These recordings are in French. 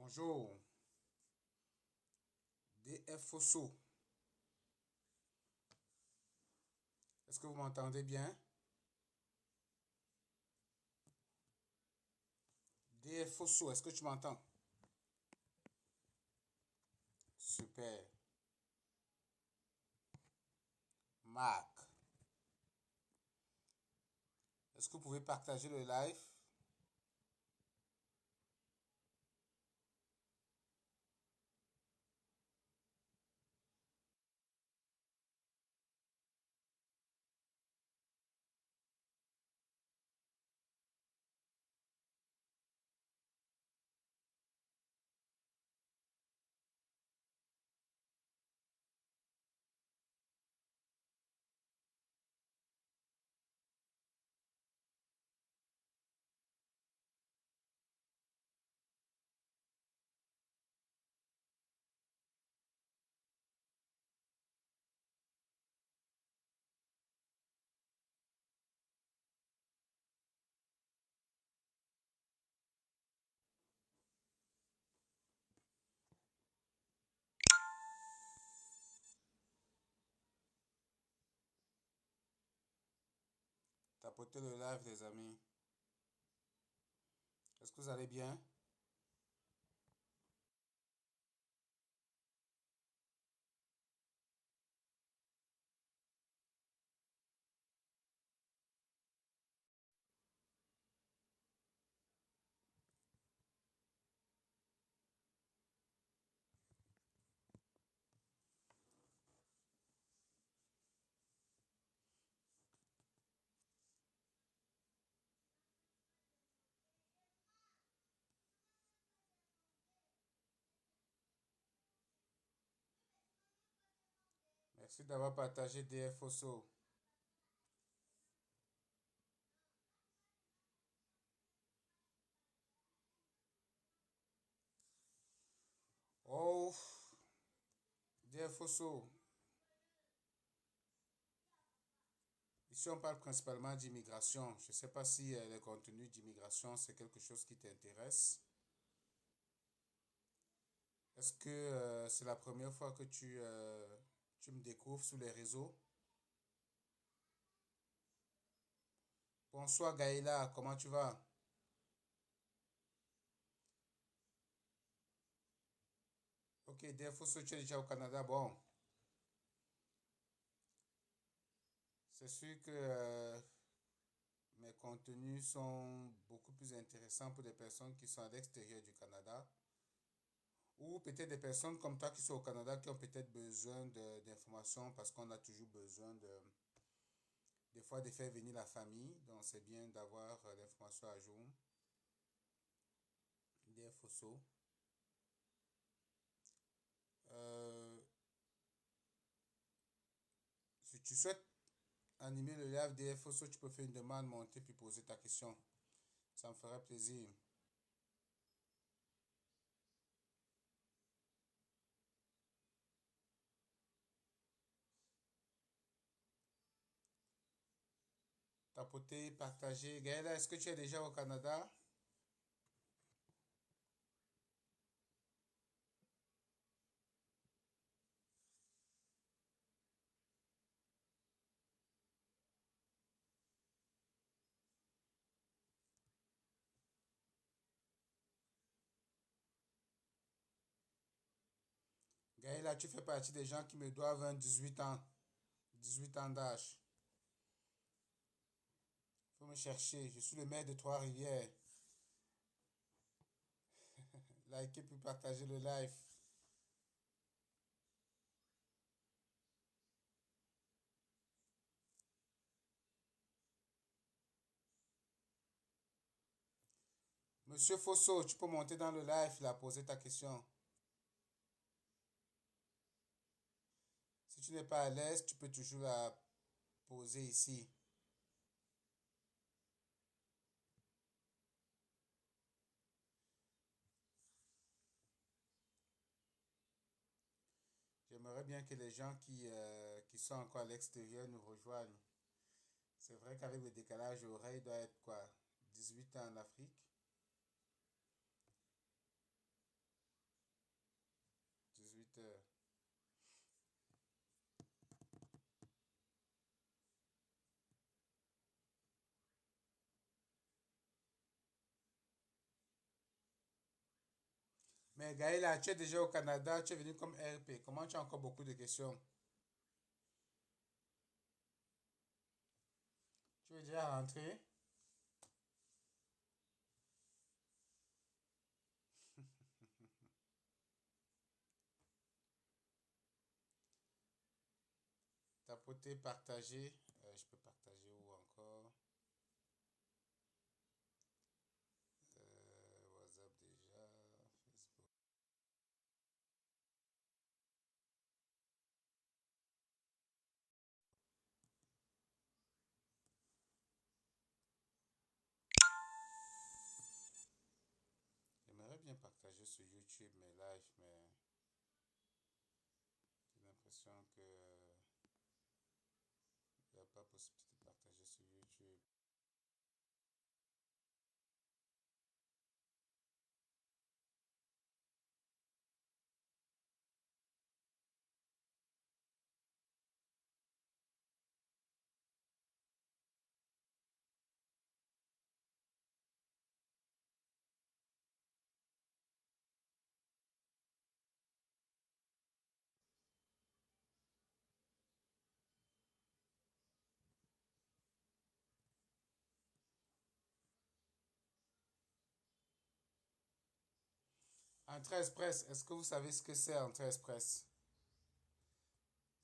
Bonjour, DF Fosso. Est-ce que vous m'entendez bien? DF Fosso, est-ce que tu m'entends? Super. Marc, est-ce que vous pouvez partager le live? Tapotez le live, les amis. Est-ce que vous allez bien? Merci d'avoir partagé DF Fosso. Oh, DF Fosso. Ici, on parle principalement d'immigration. Je ne sais pas si le contenu d'immigration, c'est quelque chose qui t'intéresse. Est-ce que c'est la première fois que tu me découvres sur les réseaux? Bonsoir Gaïla, comment tu vas? Ok, des fois, tu es déjà au Canada. Bon, c'est sûr que mes contenus sont beaucoup plus intéressants pour des personnes qui sont à l'extérieur du Canada. Ou peut-être des personnes comme toi qui sont au Canada qui ont peut-être besoin d'informations parce qu'on a toujours besoin des fois de faire venir la famille. Donc c'est bien d'avoir l'information à jour. Des photos. Euh, Si tu souhaites animer le live des photos, tu peux faire une demande, monter puis poser ta question. Ça me ferait plaisir. Tapoter, partager. Gaëla, est-ce que tu es déjà au Canada? Gaëla, tu fais partie des gens qui me doivent un 18 ans. 18 ans d'âge. Faut me chercher. Je suis le maire de Trois-Rivières. Likez puis partager le live. Monsieur Fosso, tu peux monter dans le live et poser ta question. Si tu n'es pas à l'aise, tu peux toujours la poser ici. J'aimerais bien que les gens qui sont encore à l'extérieur nous rejoignent. C'est vrai qu'avec le décalage horaire, il doit être quoi? 18 ans en Afrique. ordinateur. Mais Gaëla, tu es déjà au Canada, tu es venu comme RP. Comment tu as encore beaucoup de questions? Tu veux déjà rentrer? Tapoter, partager. Je peux partager où encore? WhatsApp déjà. Facebook. J'aimerais bien partager sur YouTube mes lives, mais j'ai l'impression que il n'y a pas possibilité de partager sur YouTube. Entrée Express, est-ce que vous savez ce que c'est Entrée Express?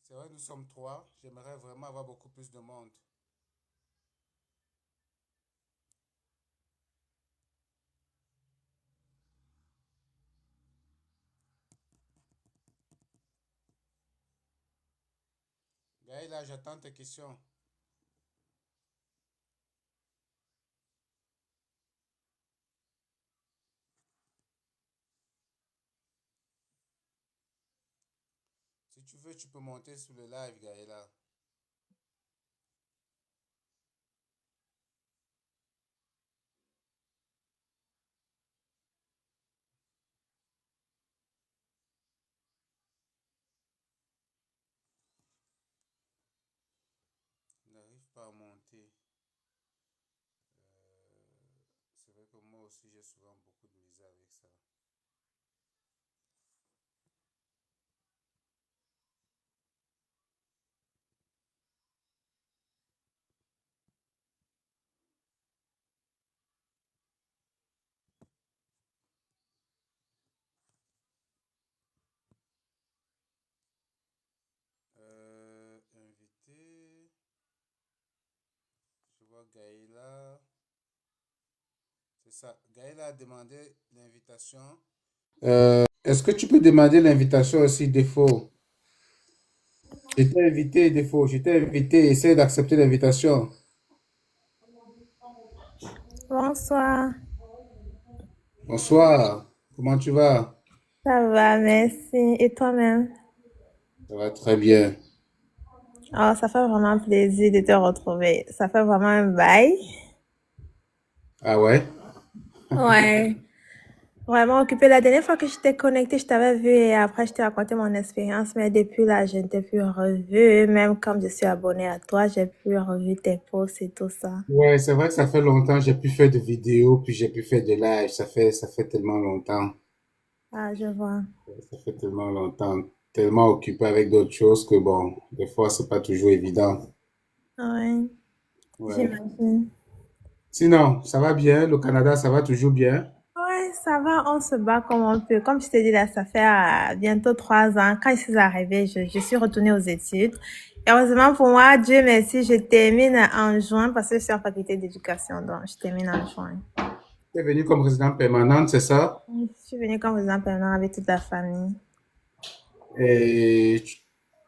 C'est vrai, nous sommes trois. J'aimerais vraiment avoir beaucoup plus de monde. Gaëla, j'attends tes questions. Si tu veux, tu peux monter sur le live, Gaëla. Je n'arrive pas à monter. C'est vrai que moi aussi, j'ai souvent beaucoup de misère avec ça. Invité. Je vois Gaëla. C'est ça. Gaëla a demandé l'invitation. Est-ce que tu peux demander l'invitation aussi, défaut? J'étais invité, défaut. J'étais invité. Essaye d'accepter l'invitation. Bonsoir, Bonsoir. Comment tu vas? ça va, merci. Et toi-même? Ça va très bien. Oh, ça fait vraiment plaisir de te retrouver. Ça fait vraiment un bail. Ah ouais? Ouais. Vraiment occupée. La dernière fois que j'étais connectée, je t'avais vu et après je t'ai raconté mon expérience, mais depuis là, je ne t'ai plus revue. Même comme je suis abonnée à toi, j'ai plus revu tes posts et tout ça. Ouais, c'est vrai que ça fait longtemps. J'ai pu faire de vidéos, puis j'ai pu faire de live. Ça fait tellement longtemps. Ah, je vois. Ça fait tellement longtemps. Tellement occupé avec d'autres choses que bon, des fois, c'est pas toujours évident. Ouais, Ouais. j'imagine. Sinon, ça va bien. Le Canada, ça va toujours bien. Ouais, ça va, on se bat comme on peut. Comme je t'ai dit là, ça fait bientôt 3 ans. Quand je suis arrivée, je suis retournée aux études. Et heureusement pour moi, Dieu merci, je termine en juin parce que je suis en faculté d'éducation, donc je termine en juin. Tu es venu comme résident permanente, c'est ça? Je suis venue comme résident permanent avec toute la famille. Et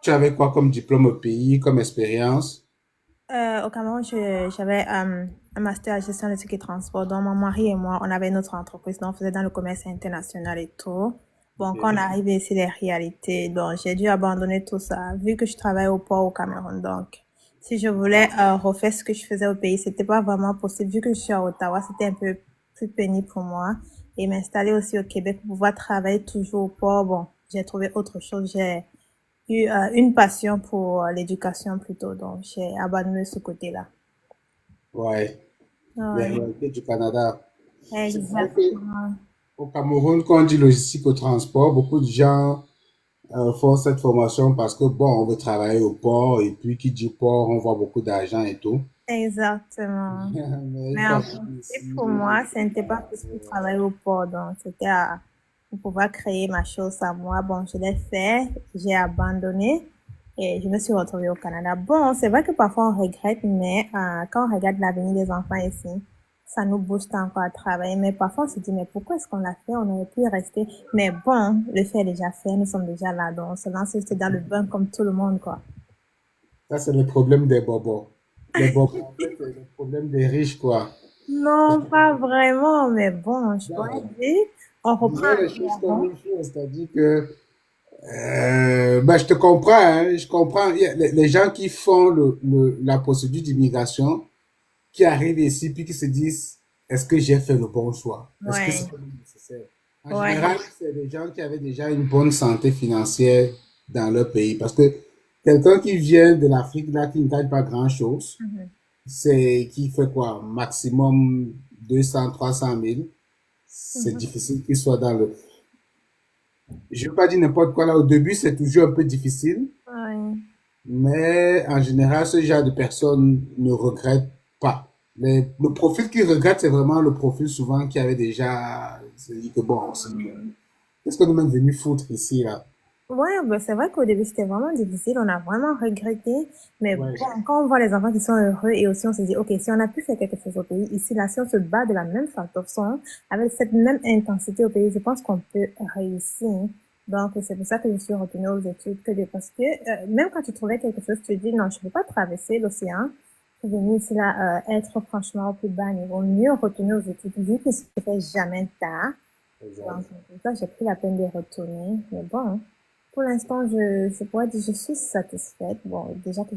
tu avais quoi comme diplôme au pays, comme expérience? Au Cameroun, j'avais un master en gestion de ce qui est transport. Donc, mon mari et moi, on avait notre entreprise. Donc, on faisait dans le commerce international et tout. Bon, quand on Ok. arrive ici, les réalités, donc j'ai dû abandonner tout ça, vu que je travaille au port au Cameroun. Donc, si je voulais refaire ce que je faisais au pays, c'était pas vraiment possible. Vu que je suis à Ottawa, c'était un peu plus pénible pour moi. Et m'installer aussi au Québec pour pouvoir travailler toujours au port. Bon, j'ai trouvé autre chose. J'ai eu une passion pour l'éducation plutôt, donc j'ai abandonné ce côté-là. Ouais, les Ouais, réalités du Canada. C'est vrai exactement. qu'au Cameroun, quand on dit logistique au transport, beaucoup de gens font cette formation parce que, bon, on veut travailler au port et puis qui dit port, on voit beaucoup d'argent et tout. Exactement. Mais une Mais fois en arrivé principe, ici, pour moi, ce n'était pas plus pour euh, travailler au port, donc c'était pour pouvoir créer ma chose à moi. Bon, je l'ai fait, j'ai abandonné et je me suis retrouvée au Canada. Bon, c'est vrai que parfois on regrette, mais quand on regarde l'avenir des enfants ici, ça nous booste encore à travailler. Mais parfois on se dit, mais pourquoi est-ce qu'on l'a fait? On aurait pu rester. Mais bon, le fait est déjà fait, nous sommes déjà là, donc on se lance juste dans le bain comme tout le monde, quoi. ça, c'est le problème des bobos. Les bobos, en fait, c'est le problème des riches, quoi. Non, pas vraiment, mais bon, je pourrais Non, dire, on reprend disons un les peu choses comme avant. il faut, c'est-à-dire que ben, je te comprends, hein, je comprends. Il y a les gens qui font la procédure d'immigration, qui arrivent ici, puis qui se disent, est-ce que j'ai fait le bon choix? Est-ce que Ouais, c'est nécessaire? En ouais. général, c'est des gens qui avaient déjà une bonne santé financière dans leur pays. Parce que quelqu'un qui vient de l'Afrique, là, qui ne gagne pas grand-chose, Mhm. c'est qui fait quoi? Maximum 200, 300 000. C'est Mhm. difficile qu'il soit dans le... Je ne veux pas dire n'importe quoi là. Au début, c'est toujours un peu difficile. Ouais. Mais en général, ce genre de personnes ne regrettent pas. Le profil qu'ils regrettent, c'est vraiment le profil souvent qui avait déjà se dit que bon, qu'est-ce qu'on est même venu foutre ici là? Ouais, ben c'est vrai qu'au début c'était vraiment difficile, on a vraiment regretté, mais Ouais, bon, quand on voit les enfants qui sont heureux et aussi on se dit, ok, si on a pu faire quelque chose au pays, ici, là, si on se bat de la même façon, avec cette même intensité au pays, je pense qu'on peut réussir. Donc c'est pour ça que je suis retournée aux études, parce que même quand tu trouvais quelque chose, tu te dis, non, je ne peux pas traverser l'océan pour venir ici, là, être franchement au plus bas niveau, mieux retourner aux études, vu que ce ne fait jamais tard. Donc, exact. c'est pour ça, j'ai pris la peine de retourner. Mais bon, pour l'instant, je pourrais dire que je suis satisfaite. Bon, déjà que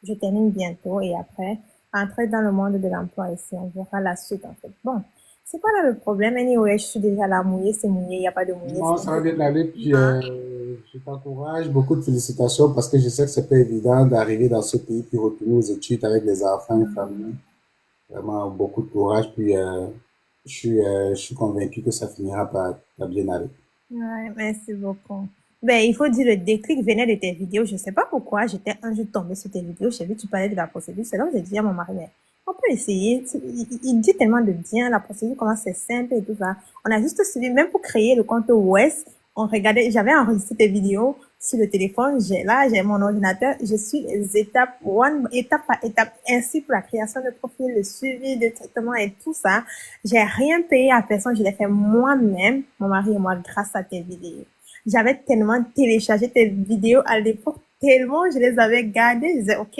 je termine bientôt et après, entrer dans le monde de l'emploi ici, on verra la suite en fait. Bon, c'est pas là le problème. Anyway, je suis déjà là, mouillée, c'est mouillé, il n'y a pas de mouillé, Non, c'est un ça va peu bien aller, puis hein. je t'encourage, beaucoup de félicitations parce que je sais que c'est pas évident d'arriver dans ce pays puis retourner aux études avec des enfants, une famille. Vraiment beaucoup de courage, puis je suis convaincu que ça finira par bien aller. Ouais, merci beaucoup. Ben, il faut dire le déclic venait de tes vidéos. Je sais pas pourquoi. J'étais un jour tombée sur tes vidéos. J'ai vu que tu parlais de la procédure. C'est là que j'ai dit à mon mari, mais on peut essayer. Il dit tellement de bien la procédure, comment c'est simple et tout ça. On a juste suivi, même pour créer le compte West, on regardait, j'avais enregistré tes vidéos sur le téléphone. J'ai mon ordinateur. Je suis les étapes, étape par étape, ainsi pour la création de profil, le suivi de traitement et tout ça. J'ai rien payé à personne, je l'ai fait moi-même, mon mari et moi, grâce à tes vidéos. J'avais tellement téléchargé tes vidéos à l'époque, tellement je les avais gardées. Je disais, OK,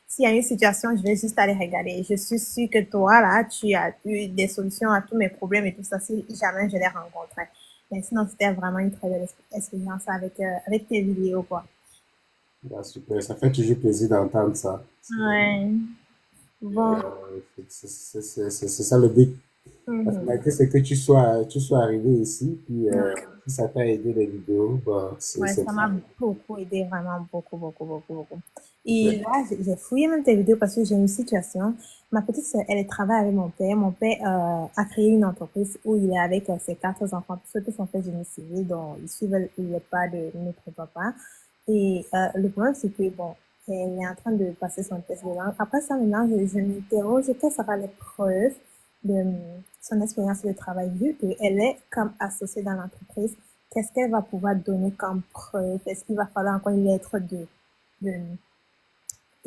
s'il y a une situation, je vais juste aller regarder. Je suis sûre que toi, là, tu as eu des solutions à tous mes problèmes et tout ça, si jamais je les rencontrais. Mais sinon, c'était vraiment une très belle expérience avec tes vidéos, quoi. Ah, super, ça fait toujours plaisir d'entendre ça. Ouais. Bon. C'est ça le but. La Mhm. finalité, c'est que tu sois arrivé ici, puis si ça t'a aidé les vidéos, bah, Ouais, c'est ça m'a beaucoup aidé, vraiment beaucoup, beaucoup, beaucoup, beaucoup. Et super. là, j'ai fouillé même tes vidéos parce que j'ai une situation. Ma petite sœur, elle travaille avec mon père. Mon père a créé une entreprise où il est avec ses quatre enfants, parce que tous sont faits génie civil, donc ils suivent les pas de notre papa. Et le problème, c'est que, bon, elle est en train de passer son test de langue. Après ça, maintenant, je m'interroge, quelles sera les preuves de son expérience de travail, vu qu'elle est comme associée dans l'entreprise. Qu'est-ce qu'elle va pouvoir donner comme preuve? Est-ce qu'il va falloir encore une lettre de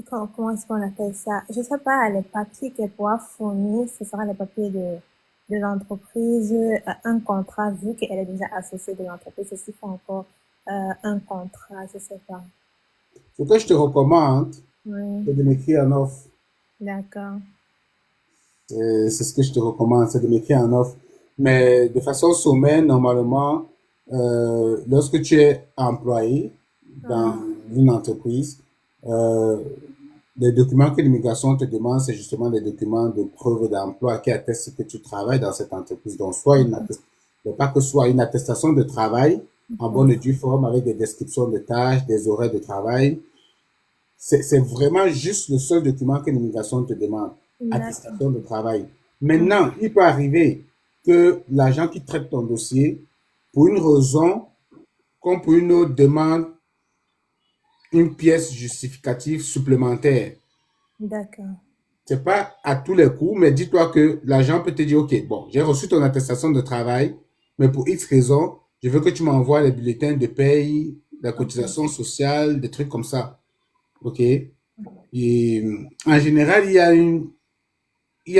comment est-ce qu'on appelle ça? Je sais pas, les papiers qu'elle pourra fournir, ce sera les papiers de l'entreprise, un contrat, vu qu'elle est déjà associée de l'entreprise, est-ce qu'il faut encore un contrat? Je sais pas. Ce que je te recommande, Oui, c'est de m'écrire en offre. d'accord. C'est ce que je te recommande, c'est de m'écrire en offre. Mais de façon sommaire, normalement, lorsque tu es employé dans Hum, une entreprise, euh, les documents que l'immigration te demande, c'est justement des documents de preuve d'emploi qui attestent que tu travailles dans cette entreprise. Donc, soit une attestation, pas que soit une attestation de travail, en bonne et due forme, avec des descriptions de tâches, des horaires de travail. C'est vraiment juste le seul document que l'immigration te demande, D'accord. attestation de travail. Mhm. Maintenant, il peut arriver que l'agent qui traite ton dossier, pour une raison comme pour une autre, demande une pièce justificative supplémentaire. D'accord. C'est pas à tous les coups, mais dis-toi que l'agent peut te dire, OK, bon, j'ai reçu ton attestation de travail, mais pour X raison, je veux que tu m'envoies les bulletins de paye, la Ok. cotisation sociale, des trucs comme ça. OK? Et en général, il y a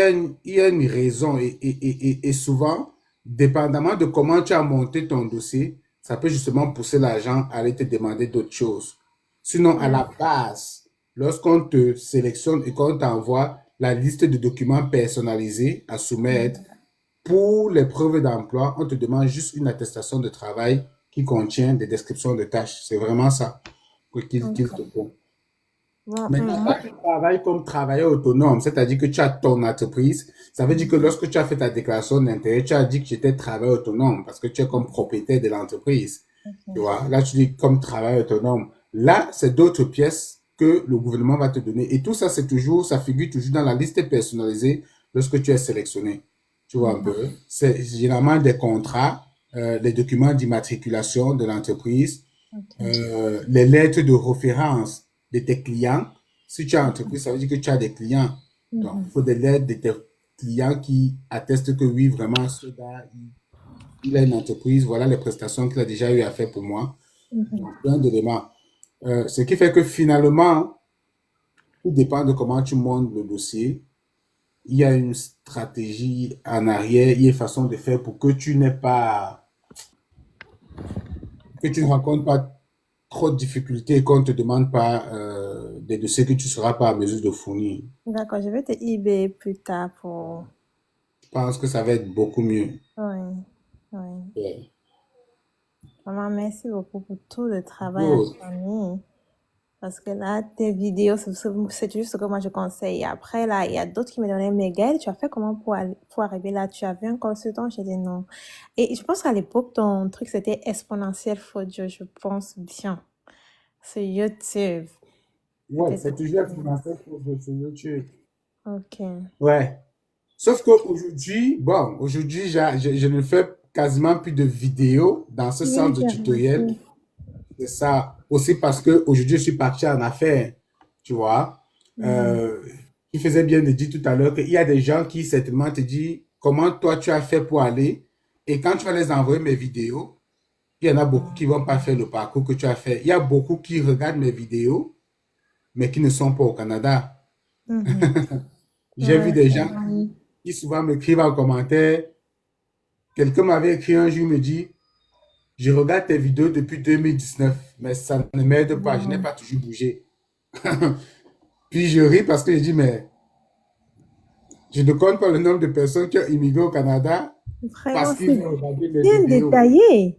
une raison et souvent, dépendamment de comment tu as monté ton dossier, ça peut justement pousser l'agent à aller te demander d'autres choses. Sinon, à la D'accord. base, lorsqu'on te sélectionne et qu'on t'envoie la liste de documents personnalisés à soumettre, Mhm. pour les preuves d'emploi, on te demande juste une attestation de travail qui contient des descriptions de tâches. C'est vraiment ça qu'il te Ok. faut. Bon, Maintenant, quand tu travailles comme travailleur autonome, c'est-à-dire que tu as ton entreprise, ça veut dire que lorsque tu as fait ta déclaration d'intérêt, tu as dit que tu étais travailleur autonome parce que tu es comme propriétaire de l'entreprise. Tu ok. vois, là, tu dis comme travailleur autonome. Là, c'est d'autres pièces que le gouvernement va te donner. Et tout ça, c'est toujours, ça figure toujours dans la liste personnalisée lorsque tu es sélectionné. Tu vois un Mhm. peu. C'est généralement des contrats, les documents d'immatriculation de l'entreprise, Ok. les lettres de référence de tes clients. Si tu as une entreprise, ça veut dire que tu as des clients. Donc, il Mhm. faut des lettres de tes clients qui attestent que oui, vraiment, ce gars, il a une entreprise, voilà les prestations qu'il a déjà eu à faire pour moi. Mhm. Donc, plein d'éléments. Ce qui fait que finalement, tout dépend de comment tu montes le dossier. Il y a une stratégie en arrière, il y a une façon de faire pour que tu n'aies pas, que tu ne rencontres pas trop de difficultés et qu'on ne te demande pas des dossiers que tu ne seras pas à mesure de fournir. D'accord, je vais te eBay plus tard pour... Je pense que ça va être beaucoup mieux. Oui, oui. Ouais. Vraiment, merci beaucoup pour tout le travail Good. acharné. Parce que là, tes vidéos, c'est juste ce que moi je conseille. Après, là, il y a d'autres qui me donnaient, mais Gaëlle, tu as fait comment pour arriver là? Tu avais un consultant? J'ai dit non. Et je pense qu'à l'époque, ton truc, c'était exponentiel Photo, je pense bien. Sur YouTube. Ouais, C'était c'est tout. toujours financé sur YouTube. Ok. Ouais. Sauf qu'aujourd'hui, bon, aujourd'hui, je ne fais quasiment plus de vidéos dans ce Oui, sens de j'ai tutoriel. remarqué. C'est ça. Aussi parce que aujourd'hui, je suis parti en affaires. Tu vois. Mhm. Euh, tu faisais bien de dire tout à l'heure qu'il y a des gens qui certainement te disent comment toi tu as fait pour aller. Et quand tu vas les envoyer mes vidéos, il y en a beaucoup qui vont pas faire le parcours que tu as fait. Il y a beaucoup qui regardent mes vidéos, mais qui ne sont pas au Canada. Mhm. J'ai vu Ouais, des c'est gens vrai. qui souvent m'écrivent en commentaire. Quelqu'un m'avait écrit un jour, me dit, je regarde tes vidéos depuis 2019, mais ça ne m'aide pas, je n'ai Wow. pas toujours bougé. Puis je ris parce que je dis, mais je ne compte pas le nombre de personnes qui ont immigré au Canada Vraiment, parce qu'ils c'est ont regardé mes bien vidéos. détaillé.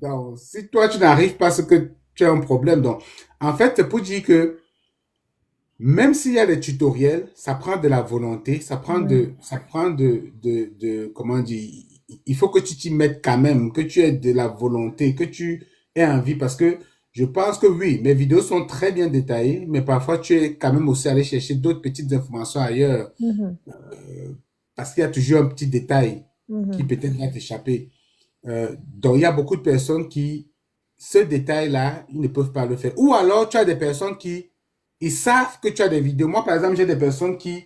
Donc, si toi, tu n'arrives pas, c'est que tu as un problème. Donc, en fait, c'est pour dire que même s'il y a des tutoriels, ça prend de la volonté, Ouais. ça prend comment dire, il faut que tu t'y mettes quand même, que tu aies de la volonté, que tu aies envie, parce que je pense que oui, mes vidéos sont très bien détaillées, mais parfois tu es quand même aussi allé chercher d'autres petites informations ailleurs, Mhm. parce qu'il y a toujours un petit détail qui Mhm. peut-être va t'échapper. Donc, il y a beaucoup de personnes qui, ce détail-là, ils ne peuvent pas le faire. Ou alors, tu as des personnes qui, ils savent que tu as des vidéos. Moi, par exemple, j'ai des personnes qui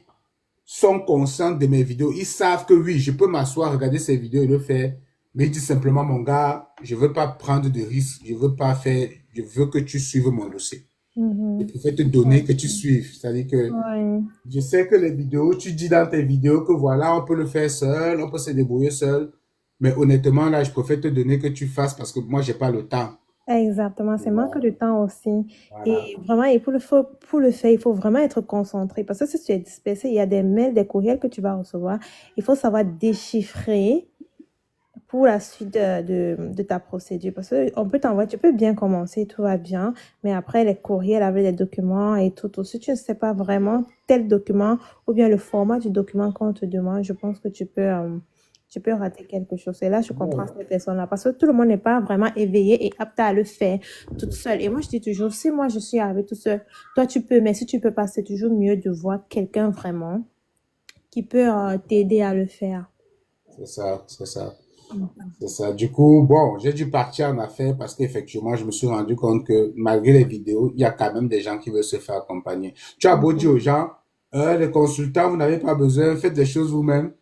sont conscientes de mes vidéos. Ils savent que oui, je peux m'asseoir, regarder ces vidéos et le faire. Mais ils disent simplement, mon gars, je veux pas prendre de risques. Je veux pas faire, je veux que tu suives mon dossier. Je Mhm. préfère te donner que tu Ok. suives. C'est-à-dire que Ouais. je sais que les vidéos, tu dis dans tes vidéos que voilà, on peut le faire seul, on peut se débrouiller seul. Mais honnêtement, là, je préfère te donner que tu fasses parce que moi, j'ai pas le temps. Exactement, c'est manque de temps aussi. Voilà. Et vraiment, pour le faire, il faut vraiment être concentré. Parce que si tu es dispersé, il y a des mails, des courriels que tu vas recevoir. Il faut savoir déchiffrer pour la suite de ta procédure. Parce qu'on peut t'envoyer, tu peux bien commencer, tout va bien. Mais après, les courriels avec les documents et tout, si tu ne sais pas vraiment tel document ou bien le format du document qu'on te demande, je pense que tu peux tu peux rater quelque chose. Et là, je comprends ces personnes-là parce que tout le monde n'est pas vraiment éveillé et apte à le faire toute seule. Et moi, je dis toujours, si moi, je suis arrivée toute seule, toi, tu peux, mais si tu peux pas, c'est toujours mieux de voir quelqu'un vraiment qui peut t'aider à le faire. C'est ça, c'est ça. C'est ça. Du coup, bon, j'ai dû partir en affaires parce qu'effectivement, je me suis rendu compte que malgré les vidéos, il y a quand même des gens qui veulent se faire accompagner. Tu as beau dire aux gens, les consultants, vous n'avez pas besoin, faites des choses vous-même.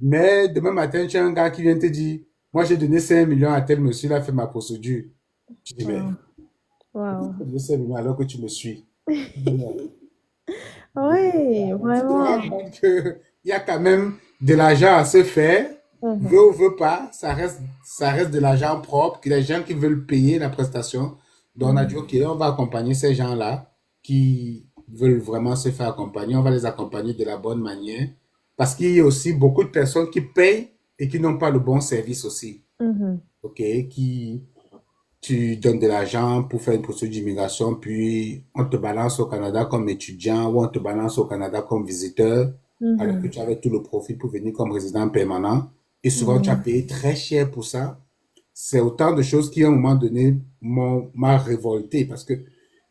Mais demain matin, tu as un gars qui vient te dire, moi j'ai donné 5 millions à tel monsieur, il a fait ma procédure. Tu dis, mais Wow. comment Wow. tu as donné 5 millions alors que tu me suis? Tu dis, mais Oui, donc, tu te rends vraiment. compte qu'il y a quand même de l'argent à se faire, Mhm. veut ou veut pas, ça reste de l'argent propre, que les gens qui veulent payer la prestation. Donc on a dit, Mhm. ok, on va accompagner ces gens-là qui veulent vraiment se faire accompagner, on va les accompagner de la bonne manière. Parce qu'il y a aussi beaucoup de personnes qui payent et qui n'ont pas le bon service aussi. Mhm. Ok, qui tu donnes de l'argent pour faire une procédure d'immigration, puis on te balance au Canada comme étudiant ou on te balance au Canada comme visiteur, alors que Mhm. tu avais tout le profit pour venir comme résident permanent. Et souvent, tu as Mhm. payé très cher pour ça. C'est autant de choses qui, à un moment donné, m'a révolté. Parce que,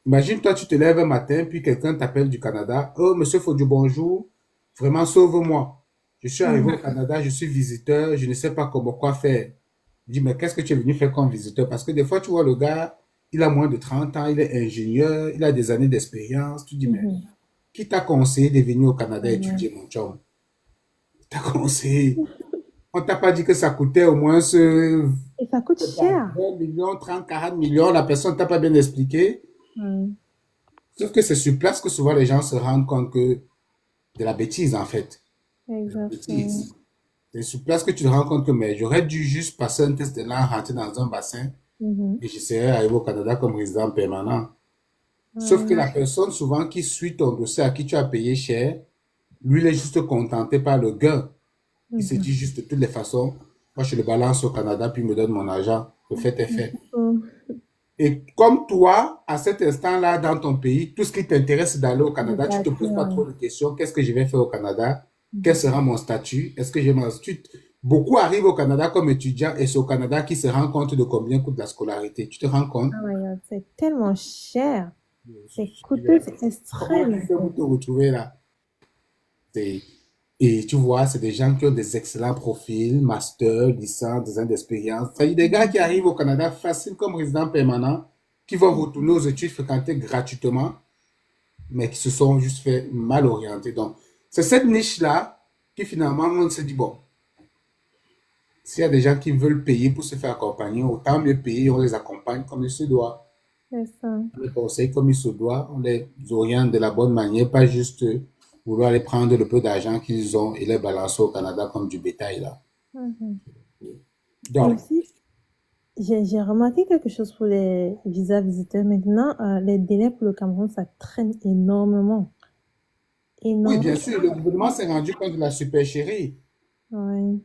imagine, toi, tu te lèves un matin, puis quelqu'un t'appelle du Canada. Oh, monsieur, faut du bonjour. Vraiment, sauve-moi. Je suis arrivé au Mhm. Canada, je suis visiteur, je ne sais pas comment quoi faire. Je dis, mais qu'est-ce que tu es venu faire comme visiteur? Parce que des fois, tu vois le gars, il a moins de 30 ans, il est ingénieur, il a des années d'expérience. Tu dis, mais Mhm. qui t'a conseillé de venir au Canada Vraiment. étudier, mon chum? T'as conseillé. On t'a pas dit que ça coûtait au moins ce Et ça coûte cher. 20 millions, 30, 40 millions. La personne t'a pas bien expliqué. Mhm. Sauf que c'est sur place que souvent les gens se rendent compte que de la bêtise, en fait. De la Exactement. bêtise. C'est sur place que tu te rends compte que, mais j'aurais dû juste passer un test de langue, rentrer dans un bassin Mhm. et j'essaierais d'arriver au Canada comme résident permanent. Sauf que Ouais. la personne souvent qui suit ton dossier, à qui tu as payé cher, lui, il est juste contenté par le gain. Il se Mhm. dit juste de toutes les façons, moi je le balance au Canada, puis il me donne mon argent. Le fait est fait. Mhm. Et comme toi, à cet instant-là, dans ton pays, tout ce qui t'intéresse, c'est d'aller au Le Canada. Tu ne te poses statut, pas ouais. trop de questions. Qu'est-ce que je vais faire au Canada? Quel Mhm. sera mon statut? Est-ce que j'ai mon statut? Beaucoup arrivent au Canada comme étudiants et c'est au Canada qu'ils se rendent compte de combien coûte la scolarité. Tu te rends compte? Oh my God, c'est tellement cher. C'est Je dis, coûteux, mais c'est comment tu extrême. fais pour te retrouver là? C'est- Et tu vois, c'est des gens qui ont des excellents profils, master, licence, des ans d'expérience. C'est des gars qui arrivent au Canada facile comme résident permanent, qui vont retourner aux études fréquentées gratuitement, mais qui se sont juste fait mal orienter. Donc, c'est cette niche-là qui finalement, on se dit, bon, s'il y a des gens qui veulent payer pour se faire accompagner, autant mieux payer, on les accompagne comme il se doit. C'est ça. On les conseille comme il se doit, on les oriente de la bonne manière, pas juste vouloir aller prendre le peu d'argent qu'ils ont et les balancer au Canada comme du bétail là. Mhm. Et Donc, aussi, j'ai remarqué quelque chose pour les visas visiteurs. Maintenant, les délais pour le Cameroun, ça traîne énormément. oui, bien Énormément. sûr, le gouvernement s'est rendu compte de la supercherie. Ouais.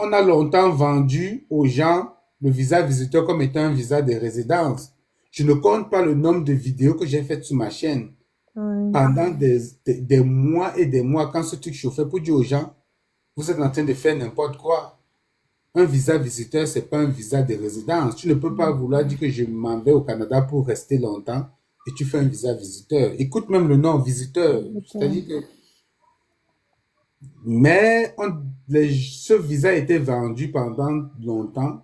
On a longtemps vendu aux gens le visa visiteur comme étant un visa de résidence. Je ne compte pas le nombre de vidéos que j'ai faites sur ma chaîne Ouais. pendant des mois et des mois quand ce truc chauffait pour dire aux gens, vous êtes en train de faire n'importe quoi. Un visa visiteur, c'est pas un visa de résidence. Tu ne peux pas vouloir dire que je m'en vais au Canada pour rester longtemps et tu fais un visa visiteur. Écoute même le nom visiteur. Exactement. C'est-à-dire que, mais ce visa a été vendu pendant longtemps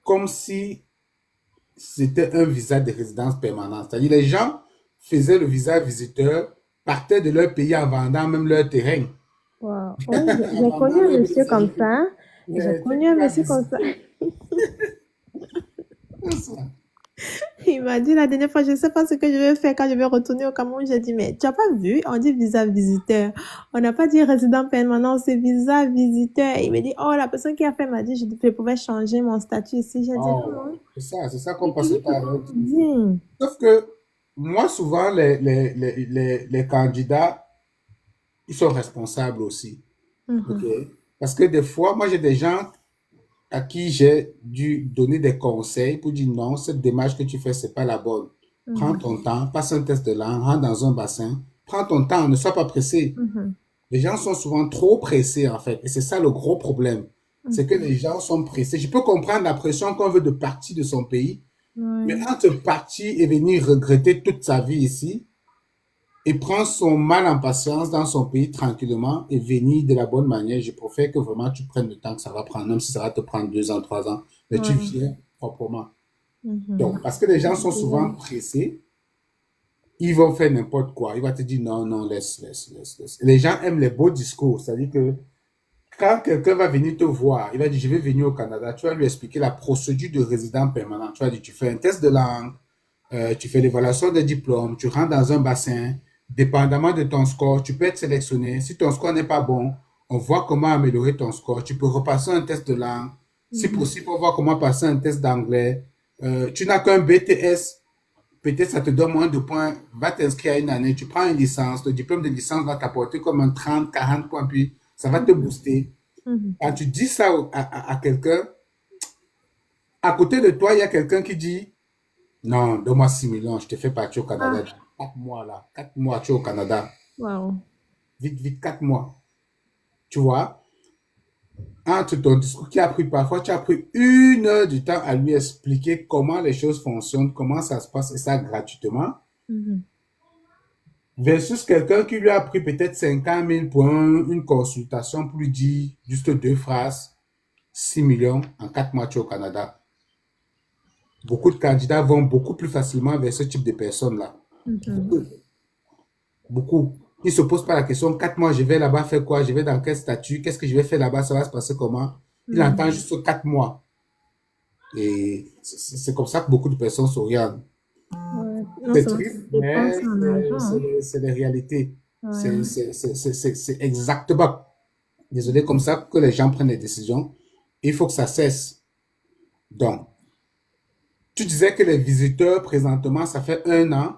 comme si c'était un visa de résidence permanente. C'est-à-dire les gens faisaient le visa visiteur, partaient de leur pays en vendant même leur terrain. Wow. Ouais, En j'ai vendant connu un leur bien, monsieur comme c'est-à-dire que ça. J'ai tu connu un vas monsieur comme ça. visiter. Il m'a dit la dernière fois, je ne sais pas ce que je vais faire quand je vais retourner au Cameroun. J'ai dit, mais tu n'as pas vu? On dit visa visiteur. On n'a pas dit résident permanent, c'est visa visiteur. Il me dit, oh, la personne qui a fait m'a dit, je pouvais changer mon statut ici. J'ai dit, non, Oh, non. c'est ça qu'on C'est passe toujours ce par là. qu'on dit. Sauf que moi, souvent, les candidats, ils sont responsables aussi. OK? Mhm. Parce que des fois, moi, j'ai des gens à qui j'ai dû donner des conseils pour dire non, cette démarche que tu fais, c'est pas la bonne. Prends Mhm. ton temps, passe un test de langue, rentre dans un bassin, prends ton temps, ne sois pas pressé. Mhm. Les gens sont souvent trop pressés, en fait. Et c'est ça le gros problème. C'est que Mhm. les gens sont pressés. Je peux comprendre la pression qu'on veut de partir de son pays, mais Ouais. entre partir et venir regretter toute sa vie ici, et prendre son mal en patience dans son pays tranquillement et venir de la bonne manière, je préfère que vraiment tu prennes le temps que ça va prendre, même si ça va te prendre 2 ans, 3 ans, mais tu Ouais. viens proprement. Mhm. Donc, parce que les gens sont souvent Ouais. pressés, ils vont faire n'importe quoi. Ils vont te dire non, non, laisse, laisse, laisse, laisse. Les gens aiment les beaux discours. C'est-à-dire que quand quelqu'un va venir te voir, il va dire je vais venir au Canada, tu vas lui expliquer la procédure de résident permanent. Tu vas dire tu fais un test de langue, tu fais l'évaluation des diplômes, tu rentres dans un bassin, dépendamment de ton score, tu peux être sélectionné. Si ton score n'est pas bon, on voit comment améliorer ton score. Tu peux repasser un test de langue. Si Mhm. possible, on voit comment passer un test d'anglais. Tu n'as qu'un BTS, peut-être ça te donne moins de points, va t'inscrire à une année, tu prends une licence, le diplôme de licence va t'apporter comme un 30, 40 points, puis ça va te Mhm. booster. Mhm. Quand tu dis ça à quelqu'un, à côté de toi, il y a quelqu'un qui dit non, donne-moi 6 millions, je te fais partir au Canada. Ah, 4 mois là, 4 mois, tu es au Canada. wow. Vite, vite, 4 mois. Tu vois, entre ton discours qui a pris parfois, tu as pris 1 heure du temps à lui expliquer comment les choses fonctionnent, comment ça se passe, et ça gratuitement, Mhm. versus quelqu'un qui lui a pris peut-être 50 000 pour une consultation pour lui dire juste 2 phrases, 6 millions en 4 mois, tu es au Canada. Beaucoup de candidats vont beaucoup plus facilement vers ce type de personnes-là. Mhm. Beaucoup. Beaucoup. Ils ne se posent pas la question, 4 mois, je vais là-bas faire quoi? Je vais dans quel statut? Qu'est-ce que je vais faire là-bas? Ça va se passer comment? Il entend Mhm. juste 4 mois. Et c'est comme ça que beaucoup de personnes s'orientent. Ouais. Non C'est seulement triste, c'est dépense mais en argent, hein. c'est les réalités. Ouais. C'est exactement, désolé, comme ça que les gens prennent des décisions. Il faut que ça cesse. Donc, tu disais que les visiteurs, présentement, ça fait 1 an,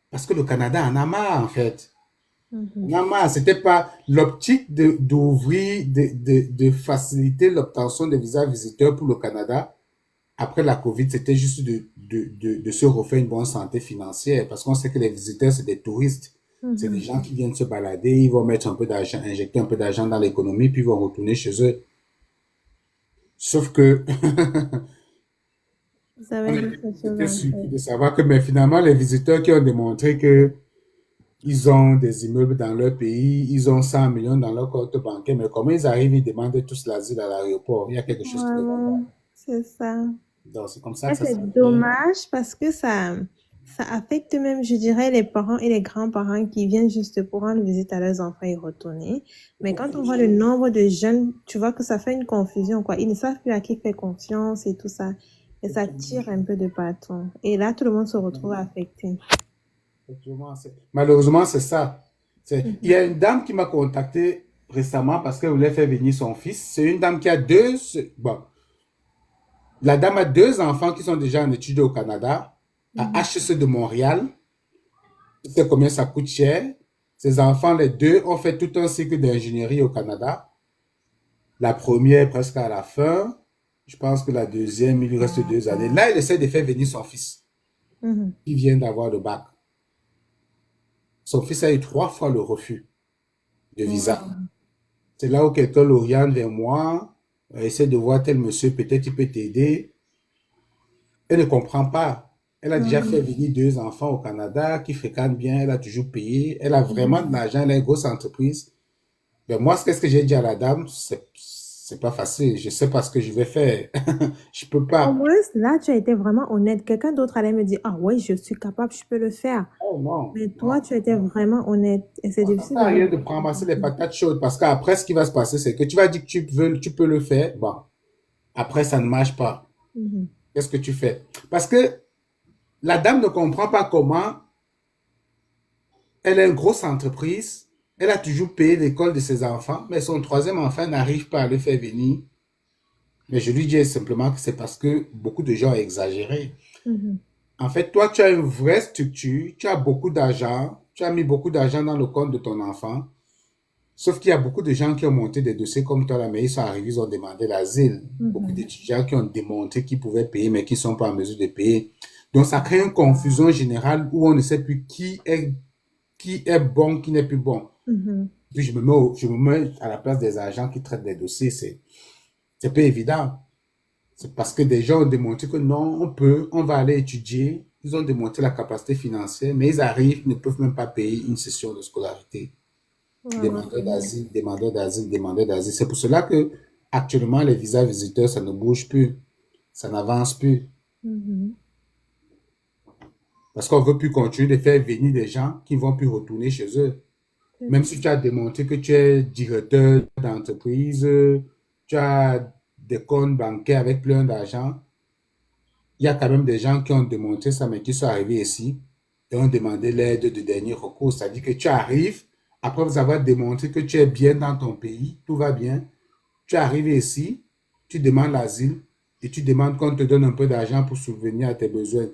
parce que le Canada en a marre, en fait. Mhm. Non, mais c'était pas l'optique d'ouvrir, de faciliter l'obtention de visas visiteurs pour le Canada après la COVID, c'était juste de se refaire une bonne santé financière parce qu'on sait que les visiteurs, c'est des touristes. C'est des Mhm. gens qui viennent se balader, ils vont mettre un peu d'argent, injecter un peu d'argent dans l'économie, puis ils vont retourner chez eux. Sauf que Vous avez on dit quelque chose était en surpris fait. de savoir que mais finalement, les visiteurs qui ont démontré que ils ont des immeubles dans leur pays, ils ont 100 millions dans leur compte bancaire, mais comment ils arrivent, ils demandent tous l'asile à l'aéroport. Il y a quelque chose qui ne va pas. Vraiment, c'est ça. Donc, c'est comme ça Et que ça c'est s'est fait. dommage parce que ça affecte même, je dirais, les parents et les grands-parents qui viennent juste pour rendre visite à leurs enfants et retourner. Mais quand on voit le nombre de jeunes, tu vois que ça fait une confusion, quoi. Ils ne savent plus à qui faire confiance et tout ça. Et ça tire un peu de partout. Et là, tout le monde se retrouve affecté. Malheureusement, c'est ça. Il y Mhm. a une dame qui m'a contacté récemment parce qu'elle voulait faire venir son fils. C'est une dame qui a deux. Bon, la dame a 2 enfants qui sont déjà en études au Canada, à Mhm. HEC de Montréal. Tu sais combien ça coûte cher. Ses enfants, les deux, ont fait tout un cycle d'ingénierie au Canada. La première presque à la fin. Je pense que la deuxième, il lui reste 2 années. Là, il essaie de faire venir son fils, Mhm. qui vient d'avoir le bac. Son fils a eu 3 fois le refus de visa. Wow. C'est là où quelqu'un l'oriente vers moi, essaie de voir tel monsieur, peut-être il peut t'aider. Elle ne comprend pas. Elle a déjà fait Ouais. venir 2 enfants au Canada qui fréquentent bien, elle a toujours payé, elle a vraiment de Mhm. l'argent, elle a une grosse entreprise. Mais moi, qu'est-ce que j'ai dit à la dame? C'est pas facile, je sais pas ce que je vais faire. Je peux Au pas. moins, là, tu as été vraiment honnête. Quelqu'un d'autre allait me dire, ah ouais, je suis capable, je peux le faire. Oh non, Mais non. toi, tu étais vraiment honnête. Et c'est Ça difficile sert de à rien mettre. de ramasser les patates chaudes parce qu'après, ce qui va se passer, c'est que tu vas dire que tu veux, tu peux le faire. Bon, après, ça ne marche pas. Mhm. Qu'est-ce que tu fais? Parce que la dame ne comprend pas comment elle a une grosse entreprise, elle a toujours payé l'école de ses enfants, mais son troisième enfant n'arrive pas à le faire venir. Mais je lui dis simplement que c'est parce que beaucoup de gens ont exagéré. Mhm. En fait, toi, tu as une vraie structure, tu as beaucoup d'argent, tu as mis beaucoup d'argent dans le compte de ton enfant, sauf qu'il y a beaucoup de gens qui ont monté des dossiers comme toi là, mais ils sont arrivés, ils ont demandé l'asile. Beaucoup Mhm. d'étudiants qui ont démontré qu'ils pouvaient payer, mais qui ne sont pas en mesure de payer. Donc, ça crée une confusion générale où on ne sait plus qui est bon, qui n'est plus bon. Mhm. Puis je me mets à la place des agents qui traitent des dossiers. C'est pas évident. C'est parce que des gens ont démontré que non, on va aller étudier. Ils ont démontré la capacité financière, mais ils arrivent, ils ne peuvent même pas payer une session de scolarité. Ouais, Demandeurs d'asile, demandeurs d'asile, demandeurs d'asile. C'est pour cela que actuellement les visas visiteurs, ça ne bouge plus, ça n'avance plus. mhm. Parce qu'on ne veut plus continuer de faire venir des gens qui ne vont plus retourner chez eux. C'est Même ça. si tu as démontré que tu es directeur d'entreprise, tu as des comptes bancaires avec plein d'argent, il y a quand même des gens qui ont démontré ça, mais qui sont arrivés ici et ont demandé l'aide de dernier recours. C'est-à-dire que tu arrives, après vous avoir démontré que tu es bien dans ton pays, tout va bien, tu arrives ici, tu demandes l'asile et tu demandes qu'on te donne un peu d'argent pour subvenir à tes besoins.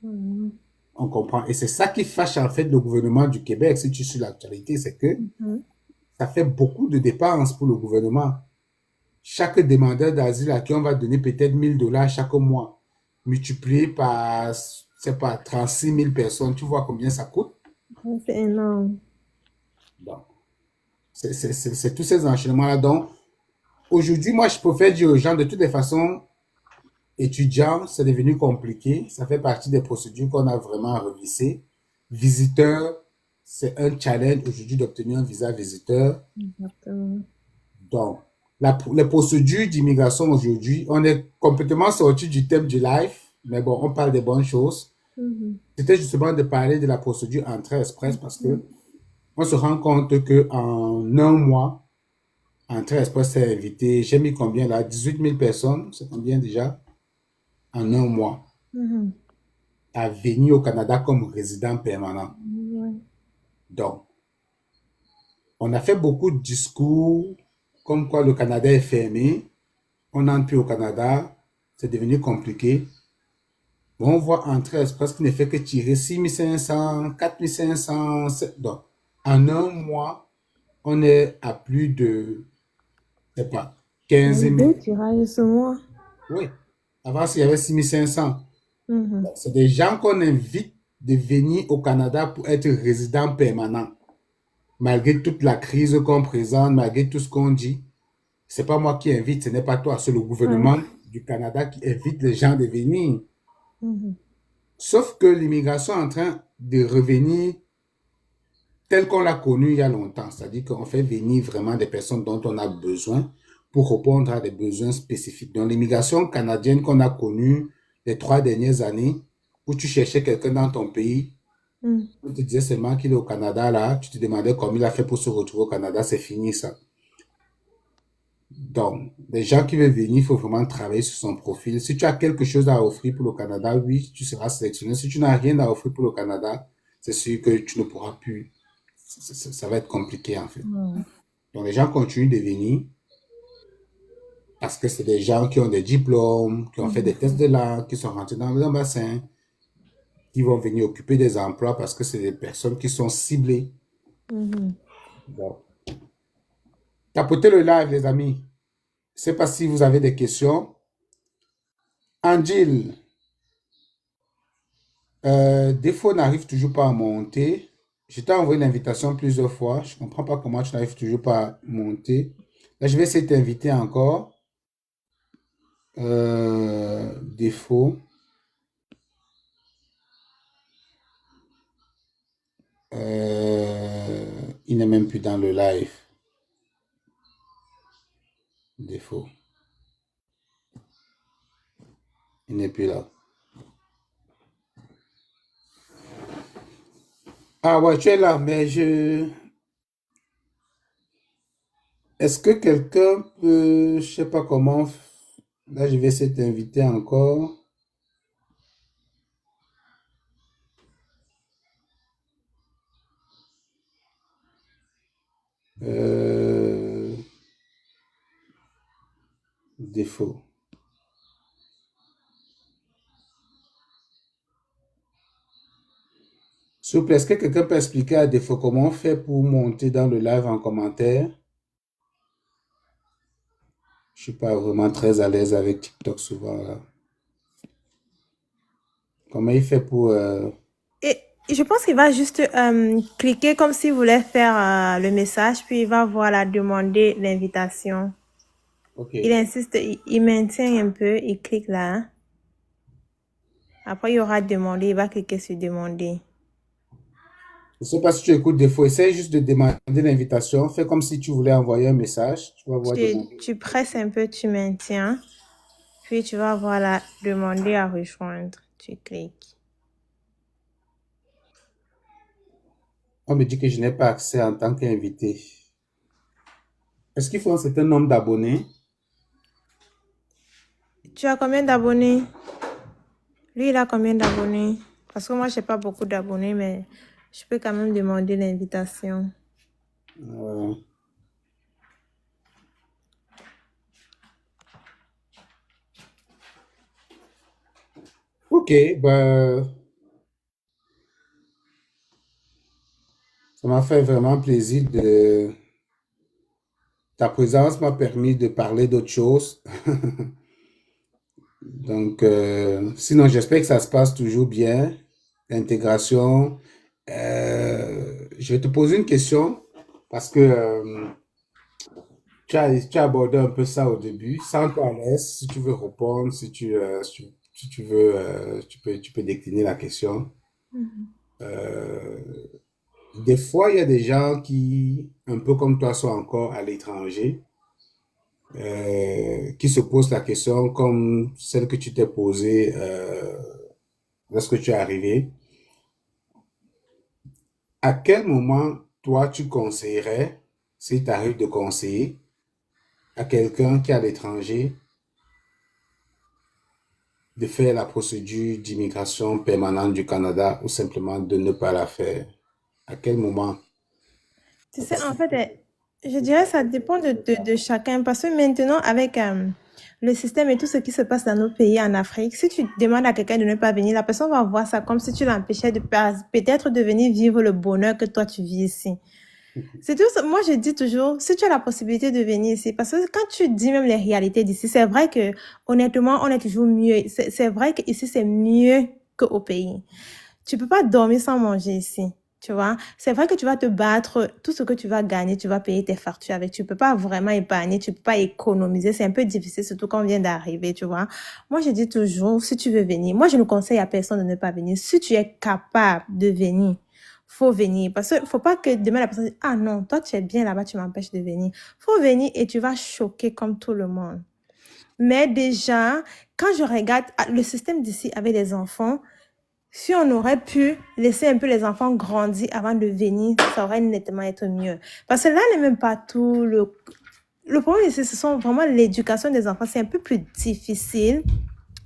Mhm, On comprend. Et c'est ça qui fâche en fait le gouvernement du Québec, si tu suis l'actualité, c'est que mhm. ça fait beaucoup de dépenses pour le gouvernement. Chaque demandeur d'asile à qui on va donner peut-être 1000 $ chaque mois, multiplié par, c'est pas, 36 000 personnes, tu vois combien ça coûte? Ouais, c'est énorme. Donc, c'est tous ces enchaînements-là. Donc, aujourd'hui, moi, je préfère dire aux gens, de toutes les façons, étudiants, c'est devenu compliqué. Ça fait partie des procédures qu'on a vraiment revisser. Visiteur, c'est un challenge aujourd'hui d'obtenir un visa visiteur. Exactement. Donc, les procédures d'immigration aujourd'hui, on est complètement sorti du thème du live, mais bon, on parle des bonnes choses. Mhm, C'était justement de parler de la procédure entrée express parce que mhm. on se rend compte que en un mois, entrée express s'est invité, j'ai mis combien là? 18 000 personnes, c'est combien déjà? En un mois, Mhm. à venir au Canada comme résident permanent. Ouais. Donc, on a fait beaucoup de discours comme quoi le Canada est fermé, on n'entre plus au Canada, c'est devenu compliqué. Bon, on voit Entrée Express qui ne fait que tirer 6500, 4500. Donc, en un mois, on est à plus de, je sais pas, Il y a 15 eu 000. deux tirages ce mois. Oui. Avant, il y avait 6500. Mhm. C'est des gens qu'on invite de venir au Canada pour être résidents permanents. Malgré toute la crise qu'on présente, malgré tout ce qu'on dit, c'est pas moi qui invite, ce n'est pas toi, c'est le Ouais. gouvernement du Canada qui invite les gens de venir. Mhm. Sauf que l'immigration est en train de revenir telle qu'on l'a connue il y a longtemps. C'est-à-dire qu'on fait venir vraiment des personnes dont on a besoin pour répondre à des besoins spécifiques. Donc l'immigration canadienne qu'on a connue les 3 dernières années, où tu cherchais quelqu'un dans ton pays, Mhm. on te disait seulement qu'il est au Canada, là, tu te demandais comment il a fait pour se retrouver au Canada, c'est fini ça. Donc, les gens qui veulent venir, il faut vraiment travailler sur son profil. Si tu as quelque chose à offrir pour le Canada, oui, tu seras sélectionné. Si tu n'as rien à offrir pour le Canada, c'est sûr que tu ne pourras plus. Ça va être compliqué en fait. Ouais. Donc, les gens continuent de venir parce que c'est des gens qui ont des diplômes, qui ont fait Mhm. des tests de langue, qui sont rentrés dans un bassin, qui vont venir occuper des emplois parce que c'est des personnes qui sont ciblées. Mhm. Donc, tapotez le live, les amis. Je ne sais pas si vous avez des questions. Angel, défaut n'arrive toujours pas à monter. Je t'ai envoyé l'invitation plusieurs fois. Je ne comprends pas comment tu n'arrives toujours pas à monter. Là, je vais essayer de t'inviter encore. Défaut. Il n'est même plus dans le live. Défaut. Il n'est plus là. Ah ouais, tu es là, mais je... Est-ce que quelqu'un peut... Je sais pas comment... Là, je vais essayer de t'inviter encore. Euh, Défaut. S'il vous plaît, est-ce que quelqu'un peut expliquer à défaut comment on fait pour monter dans le live en commentaire? Je suis pas vraiment très à l'aise avec TikTok souvent là. Comment il fait pour... Et Je pense qu'il va juste cliquer comme s'il voulait faire le message, puis il va voilà demander l'invitation. Ok. Il insiste, il maintient un peu, il clique là. Après, il y aura demander, il va cliquer sur demander. Je ne sais pas si tu écoutes des fois. Essaye juste de demander l'invitation. Fais comme si tu voulais envoyer un message. Tu vas voir demander. Tu presses un peu, tu maintiens, puis tu vas voilà demander à rejoindre. Tu cliques. On me dit que je n'ai pas accès en tant qu'invité. Est-ce qu'il faut un certain nombre d'abonnés? Tu as combien d'abonnés? Lui, il a combien d'abonnés? Parce que moi, j'ai pas beaucoup d'abonnés, mais je peux quand même demander l'invitation. Euh, ok, ben, ça m'a fait vraiment plaisir de... Ta présence m'a permis de parler d'autres choses. Donc, sinon, j'espère que ça se passe toujours bien. L'intégration. Je vais te poser une question parce que tu as abordé un peu ça au début. Sens-toi à l'aise si tu veux répondre, si tu veux, tu peux décliner la question. Mhm. Euh, des fois, il y a des gens qui, un peu comme toi, sont encore à l'étranger, qui se posent la question comme celle que tu t'es posée lorsque tu es arrivé. À quel moment, toi, tu conseillerais, s'il t'arrive de conseiller, à quelqu'un qui est à l'étranger de faire la procédure d'immigration permanente du Canada ou simplement de ne pas la faire? À quel moment? Tu sais, en fait, je dirais que ça dépend de chacun. Parce que maintenant, avec le système et tout ce qui se passe dans nos pays en Afrique, si tu demandes à quelqu'un de ne pas venir, la personne va voir ça comme si tu l'empêchais de peut-être de venir vivre le bonheur que toi tu vis ici. C'est tout ça. Moi, je dis toujours, si tu as la possibilité de venir ici, parce que quand tu dis même les réalités d'ici, c'est vrai que, honnêtement, on est toujours mieux. C'est vrai qu'ici, c'est mieux qu'au pays. Tu peux pas dormir sans manger ici. Tu vois, c'est vrai que tu vas te battre, tout ce que tu vas gagner, tu vas payer tes factures avec. Tu peux pas vraiment épargner, tu peux pas économiser. C'est un peu difficile, surtout quand on vient d'arriver, tu vois. Moi, je dis toujours, si tu veux venir, moi, je ne conseille à personne de ne pas venir. Si tu es capable de venir, faut venir. Parce que faut pas que demain la personne dise, ah non, toi, tu es bien là-bas, tu m'empêches de venir. Faut venir et tu vas choquer comme tout le monde. Mais déjà, quand je regarde le système d'ici avec les enfants, si on aurait pu laisser un peu les enfants grandir avant de venir, ça aurait nettement été mieux. Parce que là n'est même pas tout. Le problème ici, ce sont vraiment l'éducation des enfants. C'est un peu plus difficile.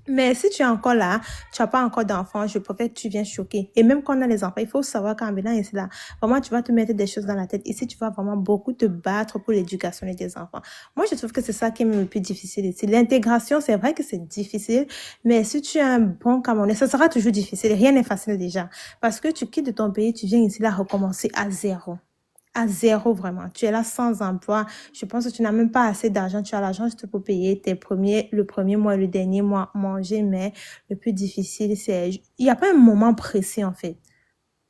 Mais si tu es encore là, tu n'as pas encore d'enfants, je préfère que tu viennes choquer. Et même quand on a les enfants, il faut savoir qu'en venant ici, là, vraiment, tu vas te mettre des choses dans la tête. Ici, tu vas vraiment beaucoup te battre pour l'éducation de tes enfants. Moi, je trouve que c'est ça qui est même le plus difficile ici. L'intégration, c'est vrai que c'est difficile, mais si tu es un bon Camerounais, ça sera toujours difficile. Rien n'est facile déjà. Parce que tu quittes ton pays, tu viens ici, là, recommencer à zéro. À zéro, vraiment. Tu es là sans emploi. Je pense que tu n'as même pas assez d'argent. Tu as l'argent juste pour payer le premier mois, le dernier mois, manger. Mais le plus difficile, c'est, il n'y a pas un moment précis, en fait,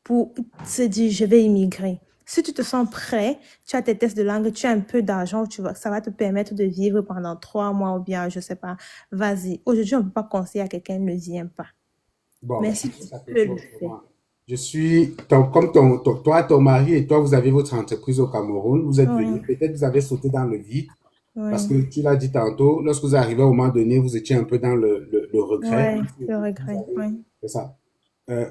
pour se dire, je vais immigrer. Si tu te sens prêt, tu as tes tests de langue, tu as un peu d'argent, tu vois, ça va te permettre de vivre pendant 3 mois ou bien, je sais pas, vas-y. Aujourd'hui, on ne peut pas conseiller à quelqu'un, ne viens pas. Bon, Mais ben, si si tu ça te peux fait le faire. autrement. Je suis, comme toi, ton mari et toi, vous avez votre entreprise au Cameroun, vous êtes venus, Oui, peut-être vous avez sauté dans le vide, parce oui, que tu l'as dit tantôt, lorsque vous arrivez au moment donné, vous étiez un peu dans le regret. oui, Puis le vous regret, avez, oui. c'est ça.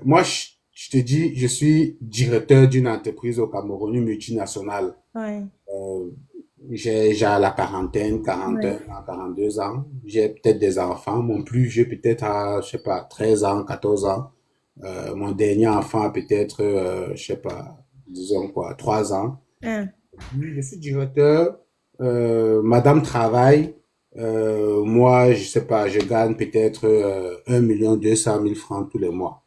Moi, je te dis, je suis directeur d'une entreprise au Cameroun, une multinationale. Oui, Euh, j'ai la quarantaine, oui. 41 ans, 42 ans. J'ai peut-être des enfants. Mon plus vieux peut-être à, je sais pas, 13 ans, 14 ans. Mon dernier enfant a peut-être, je sais pas, disons quoi, 3 ans. Hein. Oui, je suis directeur. Madame travaille. Moi, je sais pas, je gagne peut-être 1 200 000 francs tous les mois.